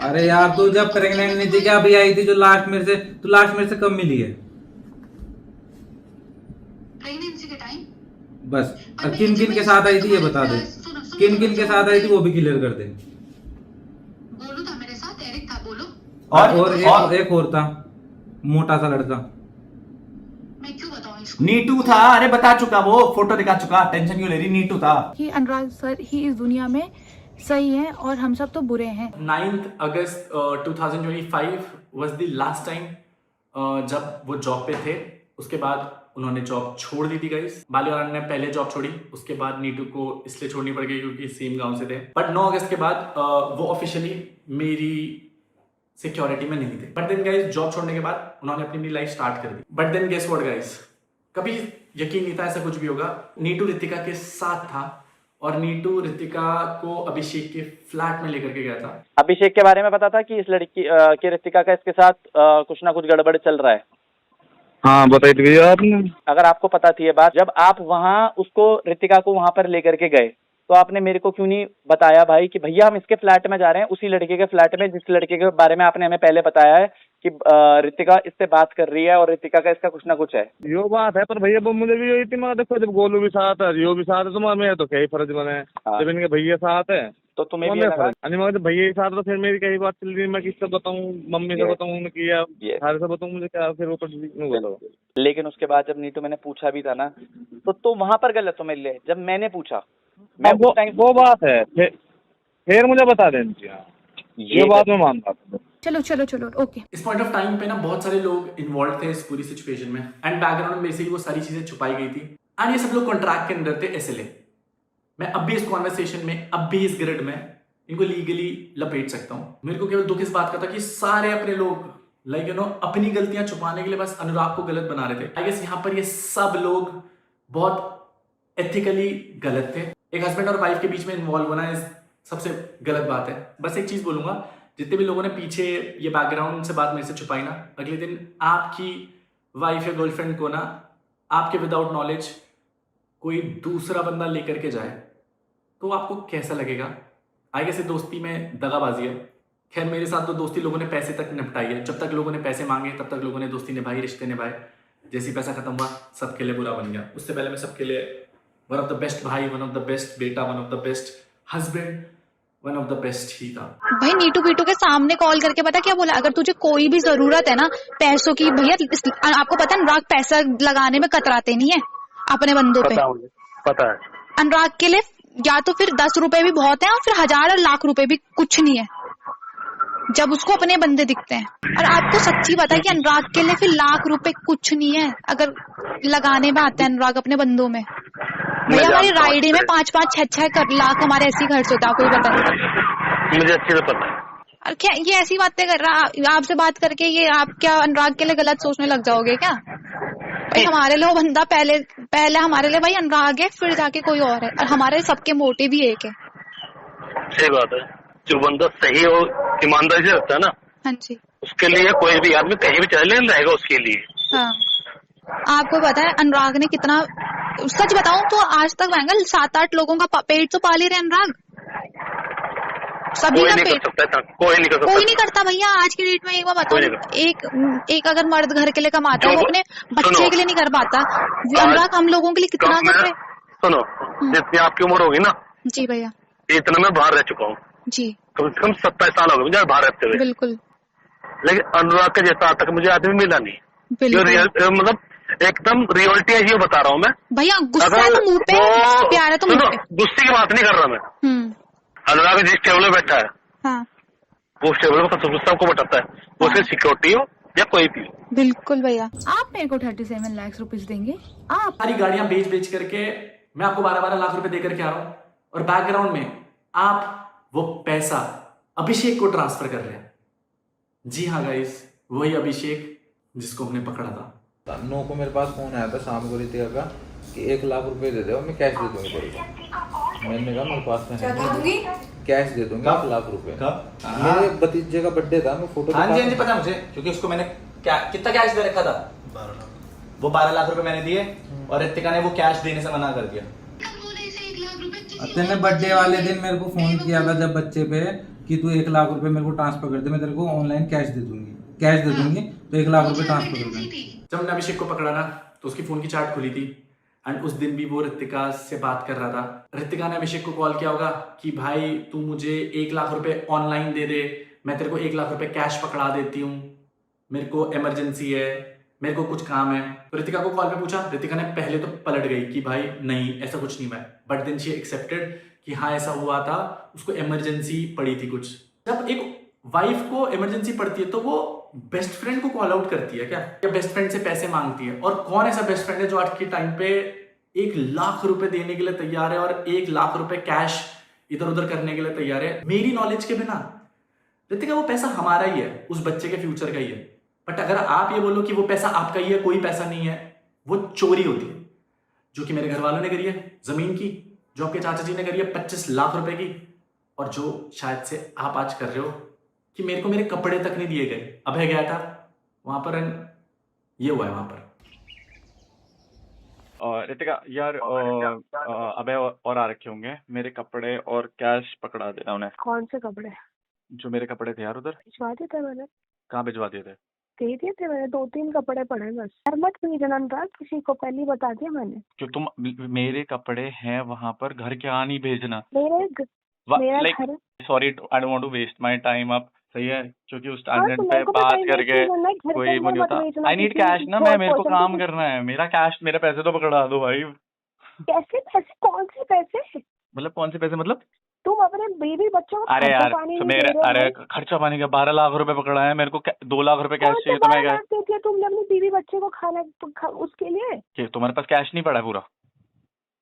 अरे यार, तू जब प्रेग्नेंट नहीं थी क्या, अभी आई थी जो लास्ट मेरे से कब मिली है? बस। और किन किन के साथ आई थी ये बता दे, किन किन के साथ आई थी वो भी क्लियर कर दे। बोलो था मेरे साथ, एरिक था, बोलो। और एक और था, मोटा सा लड़का। मैं क्यों बताऊं इसको? नीटू था, अरे बता चुका, वो फोटो दिखा चुका, टेंशन क्यों ले रही, नीटू था। कि अनुराग सर ही इस दुनिया में सही है और हम सब तो बुरे हैं। 9th August 2025 was the last time जब वो जॉब पे थे। उसके बाद उन्होंने जॉब छोड़ दी थी गाइस। बालीवाल ने पहले जॉब छोड़ी, उसके बाद नीटू को इसलिए छोड़नी पड़ गई क्योंकि सेम गांव से थे। बट 9 अगस्त के बाद वो ऑफिशियली मेरी सिक्योरिटी में नहीं थे। बट देन गाइस जॉब छोड़ने के बाद उन्होंने अपनी नई लाइफ स्टार्ट कर दी। But then guess what guys, कभी यकीन नहीं था ऐसा कुछ भी होगा। नीटू रितिका के साथ था और नीटू रितिका को अभिषेक के फ्लैट में लेकर के गया था। अभिषेक के बारे में पता था कि इस लड़की की रितिका का इसके साथ कुछ ना कुछ गड़बड़ चल रहा है। हाँ बताई थी भैया आपने। अगर आपको पता थी ये बात, जब आप वहाँ उसको रितिका को वहाँ पर लेकर के गए तो आपने मेरे को क्यों नहीं बताया भाई कि भैया हम इसके फ्लैट में जा रहे हैं, उसी लड़के के फ्लैट में जिस लड़के के बारे में आपने हमें पहले बताया है कि रितिका इससे बात कर रही है और रितिका का इसका कुछ ना कुछ है। यो बात है, पर भैया वो मुझे भी यही थी, मैं देखो जब गोलू भी साथ है, रियो भी साथ है, तो मैं तो क्या ही फर्ज बने। जब इनके भैया साथ है तो तुम्हें भी लगा जब भैया ही साथ, तो फिर मेरी कई बात चल रही, मैं किससे बताऊँ, मम्मी से बताऊँ किया, सारे से बताऊँ, मुझे क्या फिर ऊपर। लेकिन उसके बाद जब नीटू मैंने पूछा भी था ना, तो वहां पर गलत तो मेरे लिए, जब मैंने पूछा वो बात है, फिर मुझे बता दें, ये बात मैं मानता हूँ। चलो चलो चलो ओके। इस पॉइंट ऑफ टाइम पे ना बहुत सारे लोग इन्वॉल्व थे इस पूरी सिचुएशन में एंड बैकग्राउंड में से ही वो सारी चीजें छुपाई गई थी एंड ये सब लोग कॉन्ट्रैक्ट के अंदर थे SLA। मैं अब भी इस कॉन्वर्सेशन में, अब भी इस ग्रिड में इनको लीगली लपेट सकता हूँ। मेरे को केवल दुख इस बात का था कि सारे अपने लोग लाइक यू नो अपनी गलतियां छुपाने के लिए बस अनुराग को गलत बना रहे थे। आई गेस यहाँ पर ये सब लोग बहुत एथिकली गलत थे। एक हस्बैंड और वाइफ के बीच में इन्वॉल्व होना इस सबसे गलत बात है। बस एक चीज बोलूंगा, जितने भी लोगों ने पीछे ये बैकग्राउंड से बात मेरे से छुपाई ना, अगले दिन आपकी वाइफ या गर्लफ्रेंड को ना आपके विदाउट नॉलेज कोई दूसरा बंदा लेकर के जाए तो आपको कैसा लगेगा? आई गेस दोस्ती में दगाबाजी है। खैर मेरे साथ तो दोस्ती लोगों ने पैसे तक निपटाई है। जब तक लोगों ने पैसे मांगे तब तक लोगों ने दोस्ती निभाई, रिश्ते निभाए। जैसे पैसा खत्म हुआ सबके लिए बुरा बन गया। उससे पहले मैं सबके लिए वन ऑफ द बेस्ट भाई, वन ऑफ द बेस्ट बेटा, one of the best husband, one of the best ही था। भाई नीटू पीटू के सामने कॉल करके पता क्या बोला, अगर तुझे कोई भी जरूरत है ना पैसों की, भैया आपको पता है अनुराग पैसा लगाने में कतराते नहीं है अपने बंदों पे। पता है अनुराग के लिए या तो फिर 10 रुपए भी बहुत है और फिर 1000 और लाख रुपए भी कुछ नहीं है जब उसको अपने बंदे दिखते हैं। और आपको सच्ची पता है कि अनुराग के लिए फिर लाख रुपए कुछ नहीं है अगर लगाने में आते हैं अनुराग अपने बंदों में। भैया हमारी राइडी में 5-5, 6-6 लाख हमारे ऐसे ही खर्च होता है, कोई पता नहीं। मुझे अच्छे से पता है। और क्या ये ऐसी बातें कर रहा, आपसे बात करके ये आप क्या अनुराग के लिए गलत सोचने लग जाओगे क्या? भाई हमारे लिए वो बंदा पहले हमारे लिए भाई अनुराग है, फिर जाके कोई और है, और हमारे सबके मोटिव भी एक है। सही बात है, जो बंदा सही और ईमानदारी से रखता है ना, हाँ जी, उसके लिए कोई भी आदमी कहीं भी चले रहेगा उसके लिए। हाँ आपको पता है अनुराग ने कितना, सच बताऊं तो आज तक महंगा 7-8 लोगों का पेट तो पाल ही रहे अनुराग। सभी का पेट कोई नहीं करता भैया आज की डेट में। एक बार बताओ, एक अगर मर्द घर के लिए कमाता है वो अपने बच्चे के लिए नहीं कर पाता, अनुराग हम लोगों के लिए कितना कर रहे। सुनो, जितनी आपकी उम्र होगी ना जी भैया, इतना मैं बाहर रह चुका हूँ जी, कम से कम 27 साल हो गए मुझे बाहर रहते हुए। बिल्कुल। लेकिन अनुराग के जैसा आज तक मुझे आदमी मिला नहीं, मतलब एकदम रियलिटी है ये बता रहा हूँ मैं भैया। गुस्सा है तो मुंह पे, प्यार है तो मुंह पे। गुस्से की बात नहीं कर रहा मैं। अनुराग जिस टेबल में बैठा है, हाँ, वो उस टेबल पर सबको बताता है, वो सिर्फ सिक्योरिटी हो या कोई भी हो। बिल्कुल भैया। आप मेरे को 37 लाख रुपीस देंगे? आप सारी गाड़ियां बेच करके मैं आपको 12-12 लाख रुपए देकर के आ रहा हूं और बैकग्राउंड में आप वो पैसा अभिषेक को ट्रांसफर कर रहे हैं। जी हाँ गाइस, वही अभिषेक जिसको हमने पकड़ा था। 9 को मेरे पास फोन आया था शाम को रितिका का कि 1 लाख रुपए दे दो, मैं कैश दे दूंगी तेरे को। मैंने कहा मेरे पास में है, कैश दे दूंगा 1 लाख रुपए। मेरे भतीजे का बर्थडे था, मैं फोटो। हाँ जी पता मुझे, क्योंकि उसको मैंने कितना कैश दे रखा था, 12 लाख। वो 12 लाख रुपए मैंने दिए और रितिका ने वो कैश देने से मना कर दिया। तेने बर्थडे वाले दिन मेरे को फोन किया था जब बच्चे पे कि तू 1 लाख रुपए मेरे को ट्रांसफर कर दे, मैं तेरे को ऑनलाइन कैश दे दूंगी तो 1 लाख रुपए ट्रांसफर कर दे। जब हमने अभिषेक को पकड़ा ना तो उसकी फोन की चार्ट खुली थी एंड उस दिन भी वो रितिका से बात कर रहा था। रितिका ने अभिषेक को कॉल किया होगा कि भाई तू मुझे 1 लाख रुपए ऑनलाइन दे दे, मैं तेरे को 1 लाख रुपए कैश पकड़ा देती हूँ, मेरे को इमरजेंसी है, मेरे को कुछ काम है। तो रितिका को कॉल पे पूछा, रितिका ने पहले तो पलट गई कि भाई नहीं ऐसा कुछ नहीं हुआ है, बट देन शी एक्सेप्टेड कि हाँ ऐसा हुआ था, उसको इमरजेंसी पड़ी थी कुछ। जब एक वाइफ को इमरजेंसी पड़ती है तो वो बेस्ट फ्रेंड को कॉल आउट करती है क्या, या बेस्ट फ्रेंड से पैसे मांगती है? और कौन ऐसा बेस्ट फ्रेंड है जो आज के टाइम पे 1 लाख रुपए देने के लिए तैयार है और 1 लाख रुपए कैश इधर उधर करने के लिए तैयार है? मेरी नॉलेज के बिना रितिका वो पैसा हमारा ही है, उस बच्चे के फ्यूचर का ही है। बट अगर आप ये बोलो कि वो पैसा आपका ही है, कोई पैसा नहीं है, वो चोरी होती है, जो कि मेरे घर वालों ने करी है जमीन की, जो आपके चाचा जी ने करी है 25 लाख रुपए की, और जो शायद से आप आज कर रहे हो कि मेरे को मेरे कपड़े तक नहीं दिए गए। अभय गया था वहां पर and ये हुआ है वहां पर। रितिका यार अबे और आ रखे होंगे, मेरे कपड़े और कैश पकड़ा देना उन्हें। कौन से कपड़े? जो मेरे कपड़े थे यार उधर। भिजवा दिए थे मैंने। कहाँ भिजवा दिए थे? दे दिए थे मैंने, 2-3 कपड़े पड़े बस। यार मत भेजना अनुराग, किसी को पहले ही बता दिया मैंने। क्यों तुम मेरे कपड़े हैं वहां पर, घर के आ नहीं भेजना। मेरा लाइक घर। Sorry I don't want to waste my time अब, सही है? क्योंकि उस हाँ, स्टैंडर्ड तो पे मेरे को बात पता ही नहीं करके करना है, घर कोई पे वो नहीं मत होता। भेजना, आई नीड किसी कैश ना, को मेरे को पसंद काम नहीं। करना है, मेरा कैश, मेरे पैसे तो पकड़ा दो भाई। कैसे पैसे? कौन से पैसे? मतलब कौन से पैसे? मतलब तुम अपने बेबी बच्चों को अरे खर्चा यार पानी तो नहीं मेरे दे रहे अरे हो। खर्चा पानी का 12 लाख रुपए पकड़ा है, मेरे को 2 लाख रुपए कैश कौन से चाहिए तो मैं 12 लाख दे दिए तुमने अपनी बीवी बच्चे को खाना उसके लिए? क्या तुम्हारे पास कैश नहीं पड़ा है पूरा?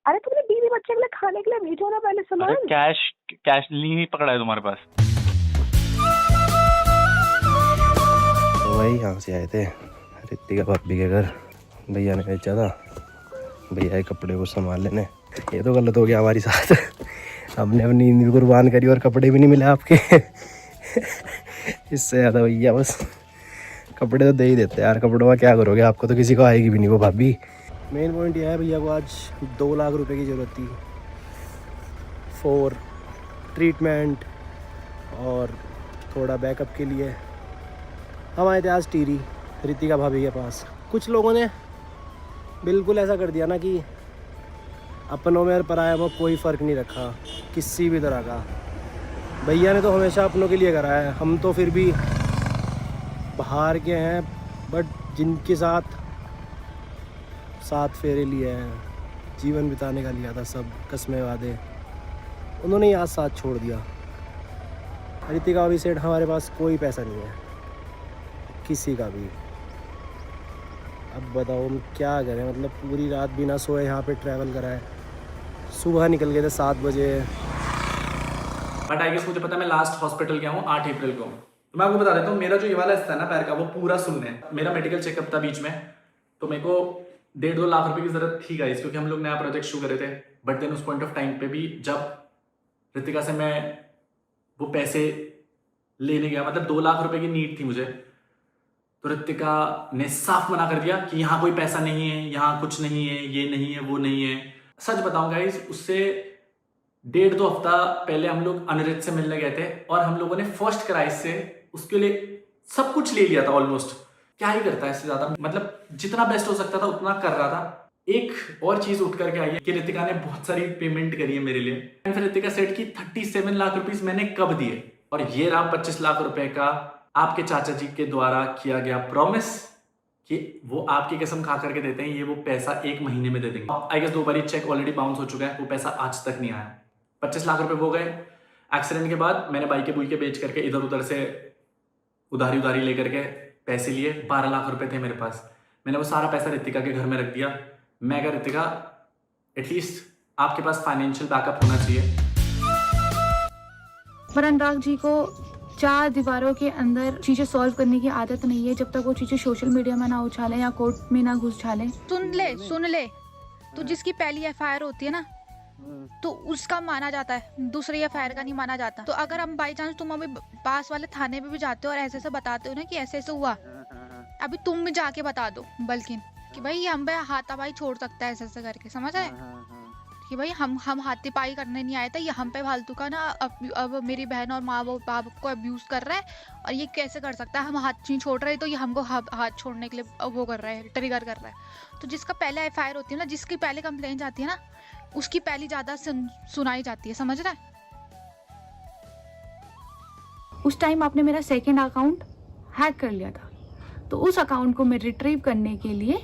अरे तुमने बीवी बच्चे के लिए खाने के लिए भेजो ना पहले अरे सामान। कैश नहीं पकड़ा है तुम्हारे पास? तो भाई यहाँ से आए थे रितिका भाभी के घर, भैया ने भेजा था भैया के कपड़े को संभाल लेने। ये तो गलत हो गया हमारे साथ, हमने अपनी नींद भी कुर्बान करी और कपड़े भी नहीं मिले आपके। इससे ज़्यादा भैया बस कपड़े तो दे ही देते यार, कपड़ों का क्या करोगे, आपको तो किसी को आएगी भी नहीं वो भाभी। मेन पॉइंट यह है भैया को आज 2 लाख रुपए की ज़रूरत थी फॉर ट्रीटमेंट और थोड़ा बैकअप के लिए। हम आए थे आज टीरी रितिका भाभी के पास। कुछ लोगों ने बिल्कुल ऐसा कर दिया ना कि अपनों में और पराया में कोई फ़र्क नहीं रखा किसी भी तरह का। भैया ने तो हमेशा अपनों के लिए करा है, हम तो फिर भी बाहर के हैं, बट जिनके साथ 7 फेरे लिए हैं, जीवन बिताने का लिया था सब कसमें वादे, उन्होंने ही आज साथ छोड़ दिया। रितिका भाभी सेठ हमारे पास कोई पैसा नहीं है किसी का भी। अब बताओ हम क्या करें, मतलब पूरी रात बिना सोए यहाँ पे ट्रैवल करा है, सुबह निकल गए थे 7 बजे। बट आई गेस मुझे पता है मैं लास्ट हॉस्पिटल गया हूँ 8 अप्रैल को। तो मैं आपको बता देता हूँ, मेरा जो ये वाला हिस्सा है ना पैर का, वो पूरा सुनने है। मेरा मेडिकल चेकअप था बीच में, तो मेरे को 1.5-2 लाख रुपए की जरूरत थी गाइस, क्योंकि हम लोग नया प्रोजेक्ट शुरू करे थे। बट देन उस पॉइंट ऑफ टाइम पे भी जब रितिका से मैं वो पैसे लेने गया, मतलब 2 लाख रुपए की नीड थी मुझे, तो रितिका ने साफ मना कर दिया कि यहाँ कोई पैसा नहीं है, यहाँ कुछ नहीं है, ये नहीं है, वो नहीं है। सच बताऊं गाइस, उससे 1.5-2 हफ्ता पहले हम लोग अनिरुद्ध से मिलने गए थे और हम लोगों ने फर्स्ट क्राइस से उसके लिए सब कुछ ले लिया था ऑलमोस्ट। क्या ही करता है इससे ज्यादा, मतलब जितना बेस्ट हो सकता था उतना कर रहा था। एक और चीज उठ करके आई है कि रितिका ने बहुत सारी पेमेंट करी है मेरे लिए। फिर रितिका सेठ की 37 लाख रुपीज मैंने कब दिए, और ये रहा 25 लाख रुपए का आपके चाचा जी के द्वारा किया गया प्रॉमिस कि वो आपकी कसम खा करके देते हैं, ये वो पैसा 1 महीने में दे देंगे। आई गेस 2 बार चेक ऑलरेडी बाउंस हो चुका है, वो पैसा आज तक नहीं आया। 25 लाख रुपए वो गए। एक्सीडेंट के बाद मैंने बाइके बुइके बेच करके इधर उधर से उधारी लेकर के पैसे लिए। 12 लाख रुपए थे मेरे पास, मैंने वो सारा पैसा रितिका के घर में रख दिया। मैं कहा रितिका एटलीस्ट आपके पास फाइनेंशियल बैकअप होना चाहिए। पर अनुराग जी को 4 दीवारों के अंदर चीजें सॉल्व करने की आदत नहीं है, जब तक वो चीजें सोशल मीडिया में ना उछालें या कोर्ट में ना घुस डालें। सुन ले तो जिसकी पहली एफआईआर होती है ना, तो उसका माना जाता है, दूसरी एफआईआर का नहीं माना जाता। तो अगर हम बाई चांस तुम अभी पास वाले थाने में भी जाते हो और ऐसे बताते हो ना कि ऐसे हुआ, अभी तुम भी जाके बता दो बल्कि कि भाई हम हाथापाई छोड़ सकता है ऐसे करके, समझ आए? कि भाई हम हाथी पाई करने नहीं आए थे, ये हम पे फालतू का ना अब मेरी बहन और माँ बाप को अब्यूज कर रहा है और ये कैसे कर सकता है, हम हाथ नहीं छोड़ रहे तो ये हमको हाथ छोड़ने के लिए वो कर रहा है, ट्रिगर कर रहा है। तो जिसका पहले FIR होती है ना, जिसकी पहले कंप्लेंट जाती है ना, उसकी पहली ज़्यादा सुनाई जाती है, समझ रहा है? उस टाइम आपने मेरा सेकंड अकाउंट हैक कर लिया था, तो उस अकाउंट को मैं रिट्रीव करने के लिए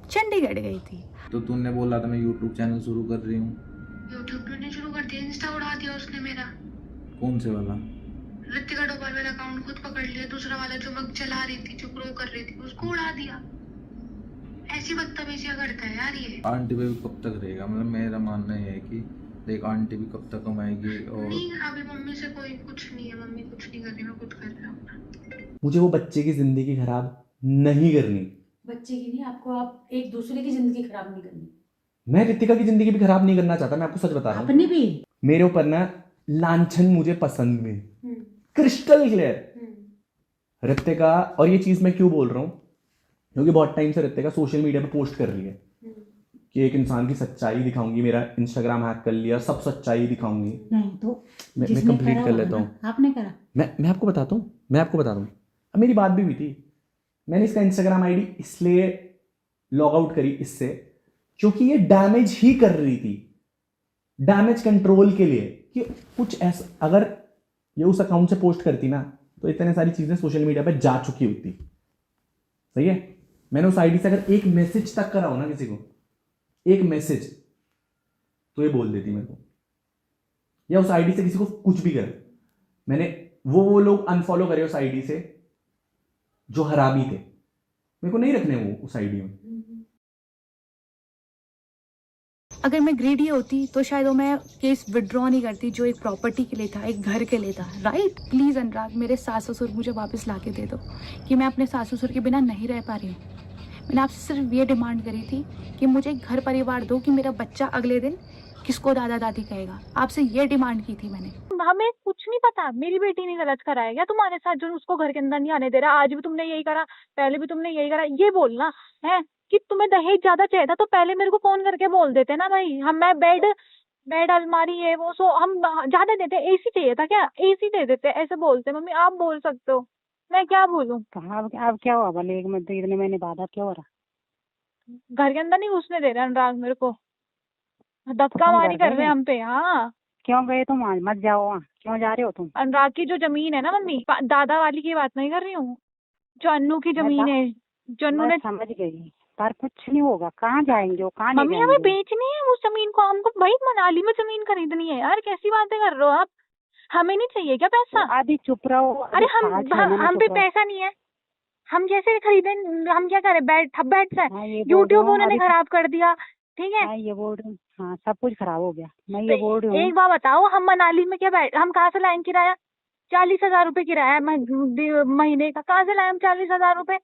चंडीगढ़ गई थी। तो तूने बोला था मैं यूट्यूब चैनल शुरू कर रही हूँ। यूट्यूब मैंने शुरू कर दिया, इंस्टा उड़ा दिया उसने मेरा। कौन से वाला? ऋतिका डोभाल वाला अकाउंट खुद पकड़ लिया, दूसरा वाला जो मैं चला रही थी, जो ग्रो कर रही थी, उसको उड़ा दिया। ऐसी बदतमीजियां करता है यार ये। आंटी पे भी कब तक रहेगा? मतलब मेरा मानना ये है कि देख आंटी भी कब तक कमाएगी। और नहीं, अभी मम्मी से कोई कुछ नहीं है, मम्मी कुछ नहीं कर रही, मैं खुद कर रहा हूँ। मुझे वो बच्चे की ज़िंदगी खराब नहीं करनी। बच्चे की नहीं, आपको आप एक दूसरे की जिंदगी खराब नहीं करनी। मैं ऋतिका की ज़िंदगी भी खराब नहीं करना चाहता, मैं आपको सच बता रहा हूँ। अपनी भी मेरे ऊपर ना लांछन मुझे पसंद नहीं, क्रिस्टल क्लियर। ऋतिका, और ये चीज़ मैं क्यों बोल रहा हूँ, क्योंकि बहुत टाइम से ऋतिका सोशल मीडिया पे पोस्ट कर रही है कि एक इंसान की सच्चाई दिखाऊंगी, मेरा इंस्टाग्राम हैक कर लिया, सब सच्चाई दिखाऊंगी। नहीं तो मैं कंप्लीट कर लेता हूँ। आपने करा। मैं आपको बताता हूँ, अब मेरी बात भी हुई थी। मैंने इसका इंस्टाग्राम आईडी इसलिए लॉग आउट करी इससे, क्योंकि ये डैमेज ही कर रही थी, डैमेज कंट्रोल के लिए। कि कुछ ऐसा अगर ये उस अकाउंट से पोस्ट करती ना, तो इतने सारी चीज़ें सोशल मीडिया पे जा चुकी होती। सही है? मैंने उस आईडी से अगर एक मैसेज तक करा हो ना किसी को, एक मैसेज, तो ये बोल देती मेरे को, या उस आईडी से किसी को कुछ भी कर। मैंने वो लोग अनफॉलो करे उस आईडी से जो हरामी थे, मेरे को नहीं रखने वो उस आईडी में। अगर मैं ग्रेडी होती तो शायद वो मैं केस विड्रॉ नहीं करती, जो एक प्रॉपर्टी के लिए था, एक घर के लिए था। राइट? प्लीज़ अनुराग, मेरे सास ससुर मुझे वापस ला के दे दो, कि मैं अपने सास ससुर के बिना नहीं रह पा रही हूँ। मैंने आपसे सिर्फ ये डिमांड करी थी कि मुझे एक घर परिवार दो, कि मेरा बच्चा अगले दिन किसको दादा दादी कहेगा। आपसे ये डिमांड की थी मैंने। हमें कुछ नहीं पता, मेरी बेटी ने गलत करा है क्या तुम्हारे साथ, जो उसको घर के अंदर नहीं आने दे रहा? आज भी तुमने यही करा, पहले भी तुमने यही करा। ये बोलना है कि तुम्हें दहेज ज्यादा चाहिए था तो पहले मेरे को फोन करके बोल देते ना भाई। मैं बेड अलमारी है वो, सो हम ज्यादा देते। AC चाहिए था क्या? AC दे देते, ऐसे बोलते। मम्मी आप बोल सकते हो, मैं क्या बोलूं? अब क्या हुआ भले एक महीने इतने महीने बाद अब क्या हो रहा? घर के अंदर नहीं घुसने दे रहे अनुराग मेरे को, धक्का मारी कर रहे हैं हम पे। हाँ, क्यों गए तुम? आज मत जाओ वहाँ, क्यों जा रहे हो तुम? अनुराग की जो जमीन है ना मम्मी, दादा वाली की बात नहीं कर रही हूँ, जो अन्नू की जमीन है, जो अन्नू ने। समझ गई, पर कुछ नहीं होगा। कहाँ जाएंगे वो? कहाँ मम्मी हमें बेचनी है उस जमीन को, हमको भाई मनाली में जमीन खरीदनी है। यार कैसी बातें कर रहे हो आप? हमें नहीं चाहिए क्या पैसा? अभी चुप रहो। अरे हम पे पैसा नहीं है, हम जैसे खरीदे, हम क्या करें? बैठ से यूट्यूब उन्होंने खराब कर दिया, ठीक है? ये बोल रही हूँ, हाँ सब कुछ खराब हो गया। मैं ये बोल रही हूँ, एक बार बताओ, हम मनाली में क्या हम कहाँ से लाएंगे किराया? 40,000 रुपए किराया है महीने का, कहाँ से लाए हम 40,000 रुपए?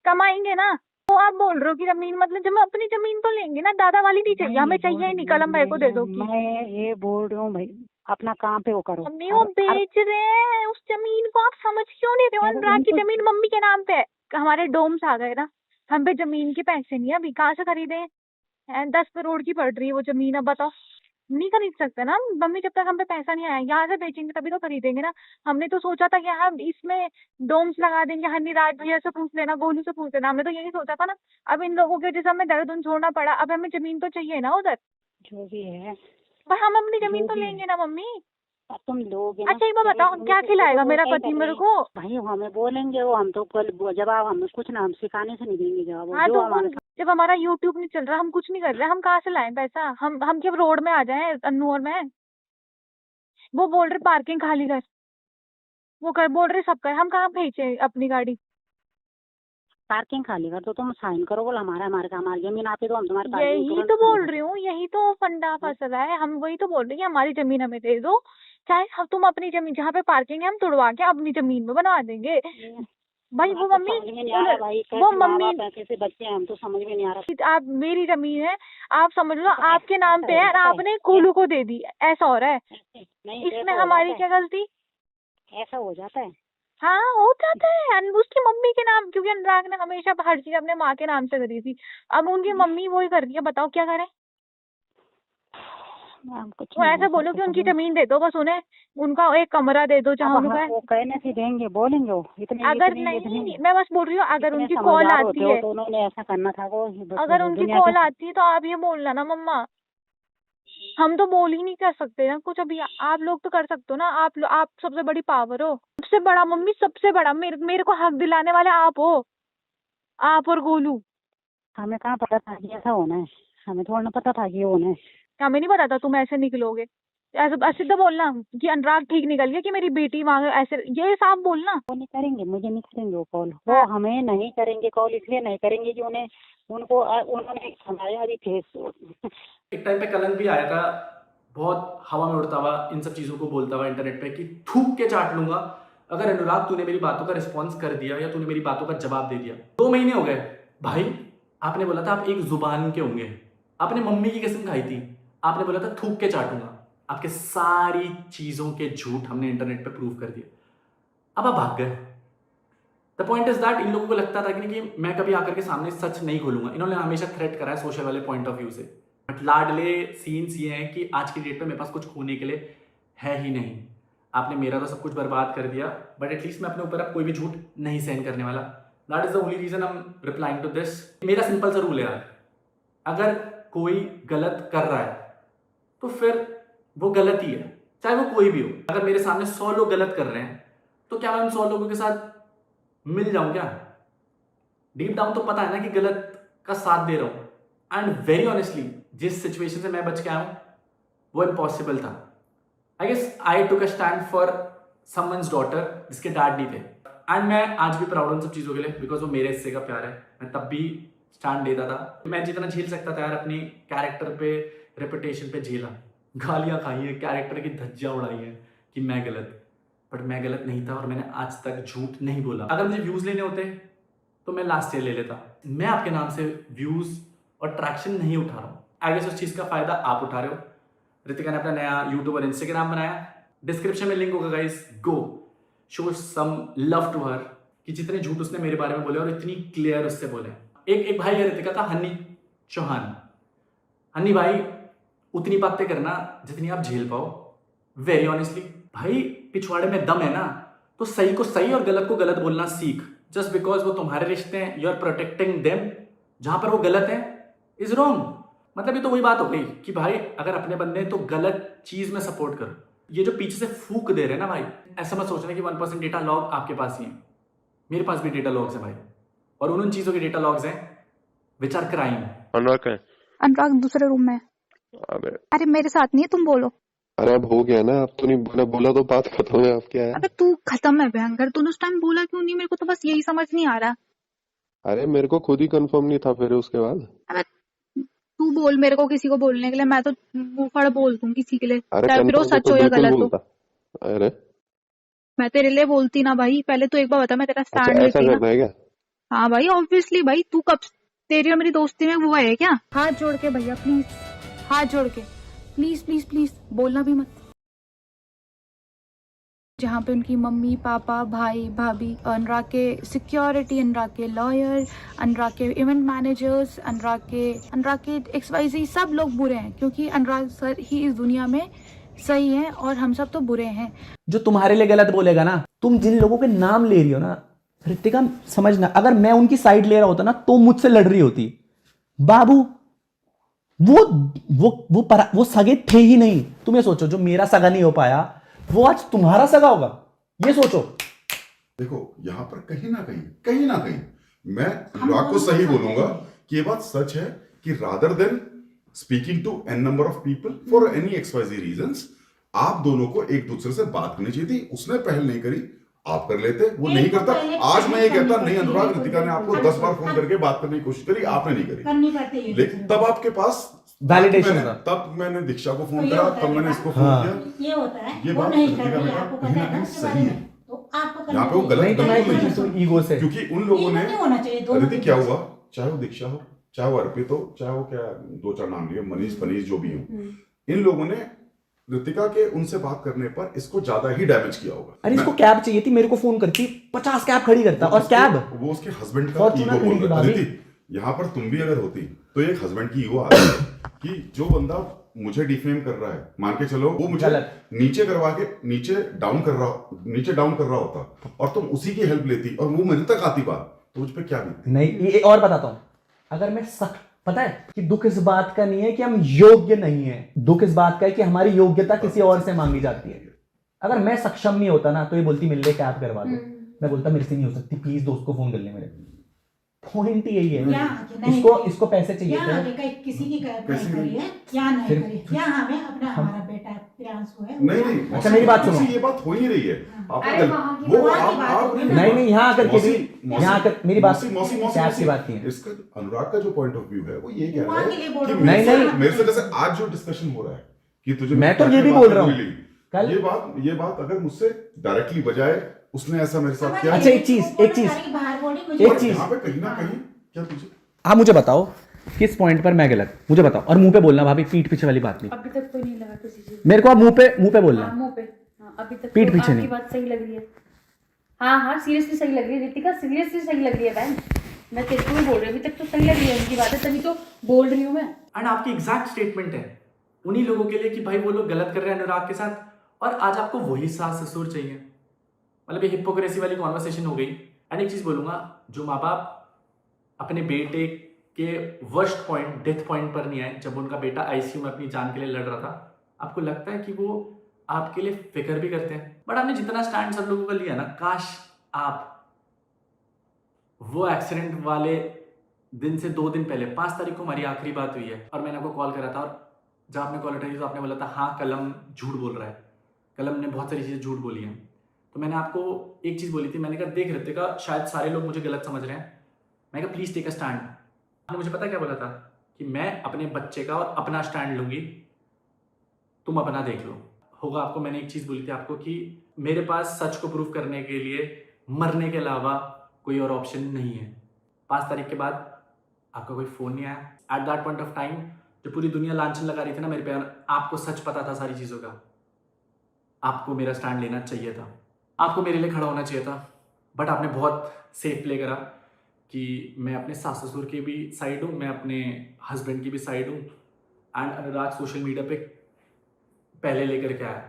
कमाएंगे ना। तो आप बोल रहे हो कि जमीन, मतलब जब हम अपनी जमीन तो लेंगे ना, दादा वाली नहीं चाहिए, हमें चाहिए नहीं। कलम भाई को दे दो। मैं ये बोल रही हूँ भाई, अपना काम पे वो करो। मम्मी वो बेच रहे हैं उस जमीन को, आप समझ क्यों नहीं रहे हो? अनुराग की जमीन मम्मी के नाम पे है, हमारे डोम्स आ गए ना, हम पे जमीन के पैसे नहीं है अभी, कहाँ से खरीदे? 10 करोड़ की पड़ रही है वो जमीन, अब बताओ। नहीं खरीद सकते ना मम्मी, जब तक हम पे पैसा नहीं आया। यहाँ से बेचेंगे तभी तो खरीदेंगे ना। हमने तो सोचा था कि हम इसमें डोम्स लगा देंगे, हनीराज भैया से पूछ लेना, गोलू से पूछ लेना, हमने तो यही सोचा था ना। अब इन लोगों की वजह से हमें दर्द छोड़ना पड़ा। अब हमें जमीन तो चाहिए ना उधर, जो भी है, पर हम अपनी जमीन तो लेंगे ना मम्मी। तुम लोगे। अच्छा एक बार बताओ, क्या खिलाएगा मेरा पति मेरे को? भाई हमें बोलेंगे वो, हम तो जवाब हम कुछ ना, हम सिखाने से नहीं देंगे जवाब। हाँ तो जब हमारा यूट्यूब नहीं चल रहा, हम कुछ नहीं कर रहे, हम कहाँ से लाएं पैसा? हम क्या रोड में आ जाएं अन्नू और मैं? वो बोल रहे पार्किंग खाली कर, वो कर बोल रहे सब कर, हम कहाँ भेजे अपनी गाड़ी? पार्किंग खाली कर तो तुम साइन करो, बोल हमारे जमीन आप ही तो हम तुम्हारे। यही तो बोल रही हूँ, यही तो फंडा फंसा है। हम वही तो बोल रही है, हमारी जमीन हमें दे दो, चाहे तुम अपनी जमीन जहाँ पे पार्किंग है हम तुड़वा के अपनी जमीन में बनवा देंगे। भाई वो मम्मी, वो मम्मी कैसे बच्चे हैं, हम तो समझ में नहीं आ रहा। आप, मेरी जमीन है, आप समझ लो आपके नाम पे है, आपने कोलू को दे दी, ऐसा हो रहा है। इसमें हमारी क्या गलती? ऐसा हो जाता है। हाँ हो जाता है, उसकी मम्मी के नाम, क्योंकि अनुराग ने हमेशा हर चीज अपने माँ के नाम से करी थी। अब उनकी मम्मी वही कर रही है, बताओ क्या करें? कुछ वो नहीं ऐसा बोल बोलो सकते कि उनकी कभी। जमीन दे दो बस उन्हें, उनका एक कमरा दे दो जहाँ अब उनका हाँ, वो कहने से देंगे, बोलेंगे वो इतने अगर इतने नहीं, इतने मैं बस बोल रही हूँ अगर इतने उनकी कॉल समझदार आती होते हो है, तो उन्होंने ऐसा करना था। वो अगर उनकी दुनिया कॉल के आती है तो आप ये बोलना ना मम्मा, हम तो बोल ही नहीं कर सकते ना कुछ अभी, आप लोग तो कर सकते हो ना, आप सबसे बड़ी पावर हो, सबसे बड़ा मम्मी, सबसे बड़ा मेरे को हक दिलाने वाले आप हो, आप और गोलू। हमें कहाँ पता था कि ऐसा होना है, हमें थोड़ा ना पता था कि ये होना है। हमें नहीं पता था तुम ऐसे निकलोगे, ऐसे सीधा बोलना कि अनुराग ठीक निकल गया कि मेरी बेटी वहां, ऐसे ये साफ बोलना। वो नहीं करेंगे, मुझे नहीं करेंगे वो कॉल, वो हमें नहीं करेंगे कॉल, इसलिए नहीं करेंगे कि उन्होंने हमारे अभी फेस एक टाइम पे कलंक भी आया था, बहुत हवा में उड़ता हुआ इन सब चीज़ों को बोलता हुआ इंटरनेट पे कि थूक के चाट लूंगा अगर अनुराग तूने मेरी बातों का रिस्पॉन्स कर दिया या तूने मेरी बातों का जवाब दे दिया। 2 महीने हो गए भाई, आपने बोला था आप एक जुबान के होंगे, आपने मम्मी की कसम खाई थी, आपने बोला था थूक के चाटूंगा, आपके सारी चीज़ों के झूठ हमने इंटरनेट पे प्रूव कर दिया, अब आप भाग गए। The point is that in लोगों को लगता था कि मैं कभी आकर के सामने सच नहीं खोलूंगा, इन्होंने हमेशा थ्रेट करा है सोशल वाले पॉइंट ऑफ व्यू से, बट लाडले सीन्स ये हैं कि आज की डेट में मेरे पास कुछ खोने के लिए है ही नहीं। आपने मेरा तो सब कुछ बर्बाद कर दिया, बट एटलीस्ट मैं अपने ऊपर अब कोई भी झूठ नहीं सहन करने वाला। That is the only reason I am replying to this. मेरा सिंपल सा रूल है यार, अगर कोई गलत कर रहा है तो फिर वो गलत ही है, चाहे वो कोई भी हो। अगर मेरे सामने 100 लोग गलत कर रहे हैं तो क्या मैं उन 100 लोगों के साथ मिल जाऊं क्या? डीप डाउन तो पता है ना कि गलत का साथ दे रहा हूं। एंड वेरी ऑनेस्टली जिस सिचुएशन से मैं बच के आया हूं वो इम्पॉसिबल था। I guess I took a stand for someone's daughter जिसके डैड नहीं थे, एंड मैं आज भी प्राउड उन सब चीज़ों के लिए, बिकॉज वो मेरे हिस्से का प्यार है। मैं तब भी स्टैंड लेता था, मैं जितना झेल सकता था यार अपनी कैरेक्टर पे, रेपुटेशन पे झेला, गालियाँ खाई हैं, कैरेक्टर की धज्जियाँ उड़ाई हैं कि मैं गलत, बट मैं गलत नहीं था और मैंने आज तक झूठ नहीं बोला। अगर मुझे व्यूज़ लेने होते तो मैं लास्ट ईयर ले लेता। मैं आपके नाम से व्यूज़ और ट्रैक्शन नहीं उठा रहा हूँ। आई गेस उस चीज़ का फ़ायदा आप उठा रहे हो। रितिका ने अपना नया यूट्यूब और इंस्टाग्राम बनाया, डिस्क्रिप्शन में लिंक होगा guys, go show some love to her कि जितने झूठ उसने मेरे बारे में बोले और इतनी क्लियर उससे बोले। एक भाई है रितिका का, हनी चौहान। हनी भाई उतनी बातें करना जितनी आप झेल पाओ। वेरी ऑनेस्टली भाई, पिछवाड़े में दम है ना तो सही को सही और गलत को गलत बोलना सीख। जस्ट बिकॉज वो तुम्हारे रिश्ते हैं, यू आर प्रोटेक्टिंग देम, जहां पर वो गलत है इज रॉन्ग। मतलब ये तो वही बात हो गई कि भाई अगर अपने बंदे हैं तो गलत चीज में सपोर्ट करो। ये जो पीछे से फूक दे रहे हैं ना भाई, ऐसा मत सोचना कि 1% डेटा लॉग आपके पास ही है। मेरे पास भी डेटा लॉग्स है भाई, और उन चीजों के डेटा लॉग्स हैं विच आर क्राइम। अनुराग दूसरे रूम में। अरे मेरे साथ नहीं है, तुम बोलो। अरे अब हो गया ना, अब तो नहीं बोला, बोला तो बात खत्म है, अब क्या है? अबे तू खत्म है भयंकर, तूने उस टाइम बोला क्यों नहीं? मेरे को तो बस यही समझ नहीं आ रहा। अरे मेरे को खुद ही कंफर्म नहीं था फिर उसके बाद। अबे तू बोल मेरे को किसी को बोलने के लिए, मैं तो मुंह फड़ बोल दूं किसी के लिए, अरे चाहे फिर वो confirm सच तो हो या बिल्कुल गलत हो। बोलता। अरे मैं तेरे लिए बोलती ना भाई, पहले तो एक बार बता, मैं तेरा अच्छा स्टैंड ऐसा लेती ना। करना है क्या? हाँ भाई ऑब्वियसली भाई, तू कब तेरी और मेरी दोस्ती में वो है क्या? हाथ जोड़ के भैया प्लीज, हाथ जोड़ के प्लीज प्लीज प्लीज, बोलना भी मत। जहाँ पे उनकी मम्मी पापा भाई भाभी, अनुराग के सिक्योरिटी, अनुराग के लॉयर, अनुराग के इवेंट मैनेजर्स, अनुराग के XYZ सब लोग बुरे हैं, क्योंकि अनुराग सर ही इस दुनिया में सही है और हम सब तो बुरे हैं। जो तुम्हारे लिए गलत बोलेगा ना, तुम जिन लोगों के नाम ले रही हो ना रितिका, समझना अगर मैं उनकी साइड ले रहा होता ना तो मुझसे लड़ रही होती। बाबू वो सगे थे ही नहीं। तुम ये सोचो, जो मेरा सगा नहीं हो पाया वो आज तुम्हारा सगा होगा, ये सोचो। देखो यहाँ पर कहीं ना कहीं मैं अनुराग को सही बोलूंगा कि ये बात सच है कि rather than speaking to n number of people for any XYZ reasons, आप दोनों को एक दूसरे से बात करनी चाहिए थी। उसने पहल नहीं करी, आप कर लेते, वो नहीं करता। आज मैं ये कहता नहीं, अनुराग रितिका ने आपको 10 बार फोन करके बात करने की कोशिश करी, आपने नहीं करी, लेकिन तब आपके पास वैलिडेशन था। तब मैंने दीक्षा को फोन करा, तब मैंने इसको फोन किया। ये होता है, ये वो बात नहीं रितिका कर रही, बेटा आपको कहीं पता ना है कहीं ना इसके सही बारे है, में, तो आपको यहाँ पे वो गलत नहीं तो मैं बिल्कुल नहीं तो है। ईगो से, क्योंकि उन लोगों ने नहीं होना चाहिए दोनों रितिक के क्या बीच। हुआ, चाहे वो दीक्षा हो, चाहे वो अर्पित हो, चाहे वो क्या 2-4 नाम लिए मनीष जो भी हो, इन लोगों ने रितिका के उनसे बात करने पर इसको ज्यादा ही डैमेज किया होगा। अरे इसको कैब चाहिए थी, मेरे को फोन करती 50 कैब खड़ी करता, और कैब वो उसके हस्बैंड का Fortuner ईगो बोल खड़ी थी रहा है। भाभी। अदिति यहाँ पर तुम भी अगर होती तो एक हस्बैंड की ईगो आती है कि जो बंदा मुझे डिफेम कर रहा है, मान के चलो वो मुझे नीचे करवा के नीचे डाउन कर रहा होता और तुम उसी की हेल्प लेती और वो मेरे तक आती बात, तो मुझ पे क्या बीतती? नहीं, ये और बताता हूँ, अगर मैं पता है कि दुख इस बात का नहीं है कि हम योग्य नहीं है, दुख इस बात का है कि हमारी योग्यता किसी और से मांगी जाती है। अगर मैं सक्षम नहीं होता ना तो ये बोलती मिल ले कैब करवा दो, मैं बोलता मेरे से नहीं हो सकती, प्लीज दोस्त को फोन कर ले मेरे। पॉइंट यही है, इसको पैसे चाहिए थे, किसी की करी है या नहीं करी, या हमें अपना हमारा बेटा प्रियांशु है। नहीं, अच्छा मेरी बात सुनो, ये बात हो ही रही है। नहीं यहाँ आकर के भी यहाँ आकर मेरी बात की बात नहीं है। इसका अनुराग का जो पॉइंट ऑफ व्यू है वो ये कह रहा है कि नहीं मेरे से जैसे आज जो डिस्कशन हो रहा है कि तुझे, मैं तो ये भी बोल रहा हूँ कल ये बात अगर मुझसे डायरेक्टली बजाए उसने ऐसा मेरे साथ किया। अच्छा एक चीज यहाँ पे कहीं ना कहीं क्या तुझे, आप मुझे बताओ किस पॉइंट पर मैं गलत, मुझे बताओ, और मुंह पे बोलना भाभी, पीठ पीछे वाली बात नहीं। अभी तक कोई नहीं लगा किसी चीज मेरे को आप मुंह पे बोलना, मुंह पे। अभी तक पीठ तो पीछे आपकी नहीं। बात सही लग रही है। हाँ सीरियसली सही लग रही है रितिका, सीरियसली सही लग रही है बहन, मैं तेरे को भी बोल रही हूँ, अभी तक तो सही लग रही है उनकी बातें, तभी तो बोल रही हूँ मैं। एंड आपकी एग्जैक्ट स्टेटमेंट है उन्हीं लोगों के लिए कि भाई वो लोग गलत कर रहे हैं अनुराग के साथ, और आज आपको वही सास ससुर चाहिए। मतलब ये हिपोक्रेसी वाली कॉन्वर्सेशन हो गई। एंड एक चीज बोलूंगा, जो माँ बाप अपने बेटे के वर्स्ट पॉइंट, डेथ पॉइंट पर नहीं आए, जब उनका बेटा आईसीयू में अपनी जान के लिए लड़ रहा था, आपको लगता है कि वो आपके लिए फिक्र भी करते हैं? बट आपने जितना स्टैंड सब लोगों का लिया ना, काश आप वो एक्सीडेंट वाले दिन से 2 दिन पहले 5 तारीख को हमारी आखिरी बात हुई है और मैंने आपको कॉल करा था, और जब आपने कॉल उठाई तो आपने बोला था हाँ कलम झूठ बोल रहा है, कलम ने बहुत सारी चीज़ें झूठ बोली हैं। तो मैंने आपको एक चीज़ बोली थी, मैंने कहा देख रितिका शायद सारे लोग मुझे गलत समझ रहे हैं, मैं कहा प्लीज़ टेक अ स्टैंड। आपने मुझे पता क्या बोला था कि मैं अपने बच्चे का और अपना स्टैंड लूँगी, तुम अपना देख लो। होगा आपको मैंने एक चीज़ बोली थी आपको कि मेरे पास सच को प्रूव करने के लिए मरने के अलावा कोई और ऑप्शन नहीं है। 5 तारीख के बाद आपका कोई फ़ोन नहीं आया। At that point of time जो पूरी दुनिया लांछन लगा रही थी ना मेरे पे, आपको सच पता था सारी चीज़ों का, आपको मेरा स्टैंड लेना चाहिए था, आपको मेरे लिए खड़ा होना चाहिए था। बट आपने बहुत सेफ प्ले करा कि मैं अपने सास ससुर की भी साइड हूँ, मैं अपने हस्बैंड की भी साइड हूँ। एंड अनुराग सोशल मीडिया पे पहले लेकर के आया।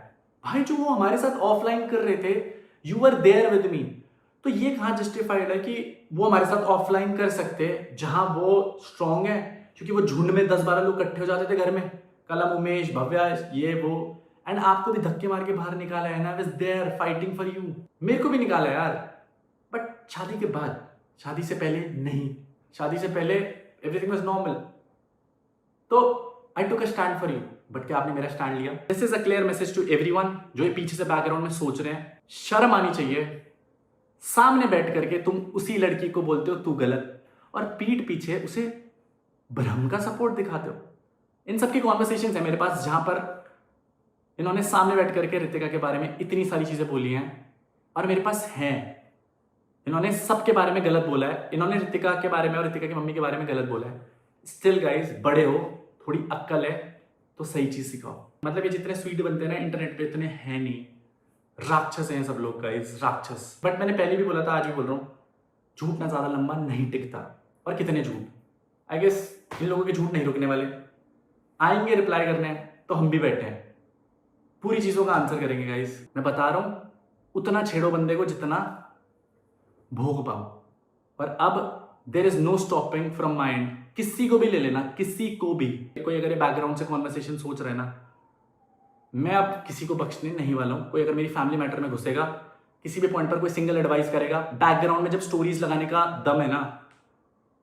भाई जो वो हमारे साथ ऑफलाइन कर रहे थे, you were there with me, तो ये कहाँ जस्टिफाइड है कि वो हमारे साथ ऑफलाइन कर सकते जहां वो स्ट्रांग है? क्योंकि वो झुंड में 10-12 लोग इकट्ठे हो जाते थे घर में, कलम, उमेश, भव्या, ये वो, एंड आपको भी धक्के मार के बाहर निकाला है ना, I was there fighting for you. मेरे को भी निकाला यार, बट शादी के बाद, शादी से पहले नहीं। शादी से पहले एवरीथिंग वाज नॉर्मल, तो I took a stand for you. But क्या आपने मेरा स्टैंड लिया? This is a clear message to everyone जो ये पीछे से बैकग्राउंड में सोच रहे हैं, शर्म आनी चाहिए। सामने बैठ करके तुम उसी लड़की को बोलते हो तू गलत, और पीठ पीछे उसे भ्रम का सपोर्ट दिखाते हो। इन सब की कॉन्वर्सेशंस है मेरे पास जहां पर इन्होंने सामने बैठ करके रितिका के बारे में इतनी सारी चीजें बोली हैं, और मेरे पास हैं। इन्होंने सबके बारे में गलत बोला है, इन्होंने रितिका के बारे में और रितिका की मम्मी के बारे में गलत बोला है। स्टिल गाइज, बड़े हो, थोड़ी अक्ल है तो सही चीज सिखाओ। मतलब ये जितने स्वीट बनते हैं ना इंटरनेट पे, इतने हैं नहीं, राक्षस हैं सब लोग गाइज, राक्षस। बट मैंने पहले भी बोला था, आज भी बोल रहा हूँ, झूठ ना ज्यादा लंबा नहीं टिकता। और कितने झूठ, आई गेस इन लोगों के झूठ नहीं रुकने वाले। आएंगे रिप्लाई करने, तो हम भी बैठे हैं, पूरी चीजों का आंसर करेंगे गाइज। मैं बता रहा हूं, उतना छेड़ो बंदे को जितना भोग पाओ। और अब there is no stopping from mind. किसी को भी ले लेना, किसी को भी। कोई अगर ये बैकग्राउंड से कॉन्वर्सेशन सोच रहे ना, मैं अब किसी को बख्शने नहीं वाला हूं। कोई अगर मेरी फैमिली मैटर में घुसेगा, किसी भी पॉइंट पर कोई सिंगल एडवाइस करेगा, बैकग्राउंड में जब स्टोरीज लगाने का दम है ना,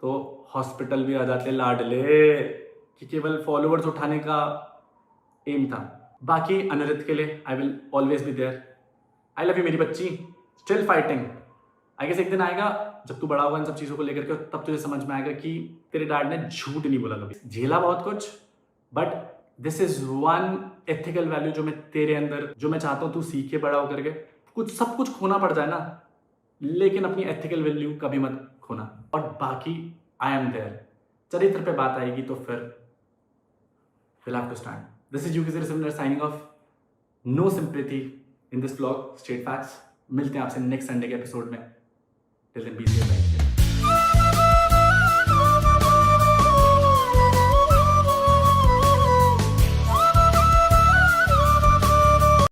तो हॉस्पिटल भी आ जाते लाडले, कि केवल फॉलोअर्स उठाने का एम था। बाकी अनिरुद्ध के लिए I will always be there. I love you मेरी बच्ची, स्टिल फाइटिंग। आई गेस एक दिन आएगा जब तू बड़ा होगा इन सब चीज़ों को लेकर के, तब तुझे समझ में आएगा कि तेरे डैड ने झूठ नहीं बोला कभी। झेला बहुत कुछ, but this is one ethical value जो मैं तेरे अंदर, जो मैं चाहता हूँ तू सीख के बड़ा होकर के। कुछ सब कुछ खोना पड़ जाए ना, लेकिन अपनी एथिकल वैल्यू कभी मत खोना। और बाकी आई एम देयर। चरित्र पे बात आएगी तो फिर we'll have to stand. This is UKC Similar signing off. No sympathy in this vlog, straight facts. मिलते हैं आपसे नेक्स्ट संडे के एपिसोड में। Till then, be safe.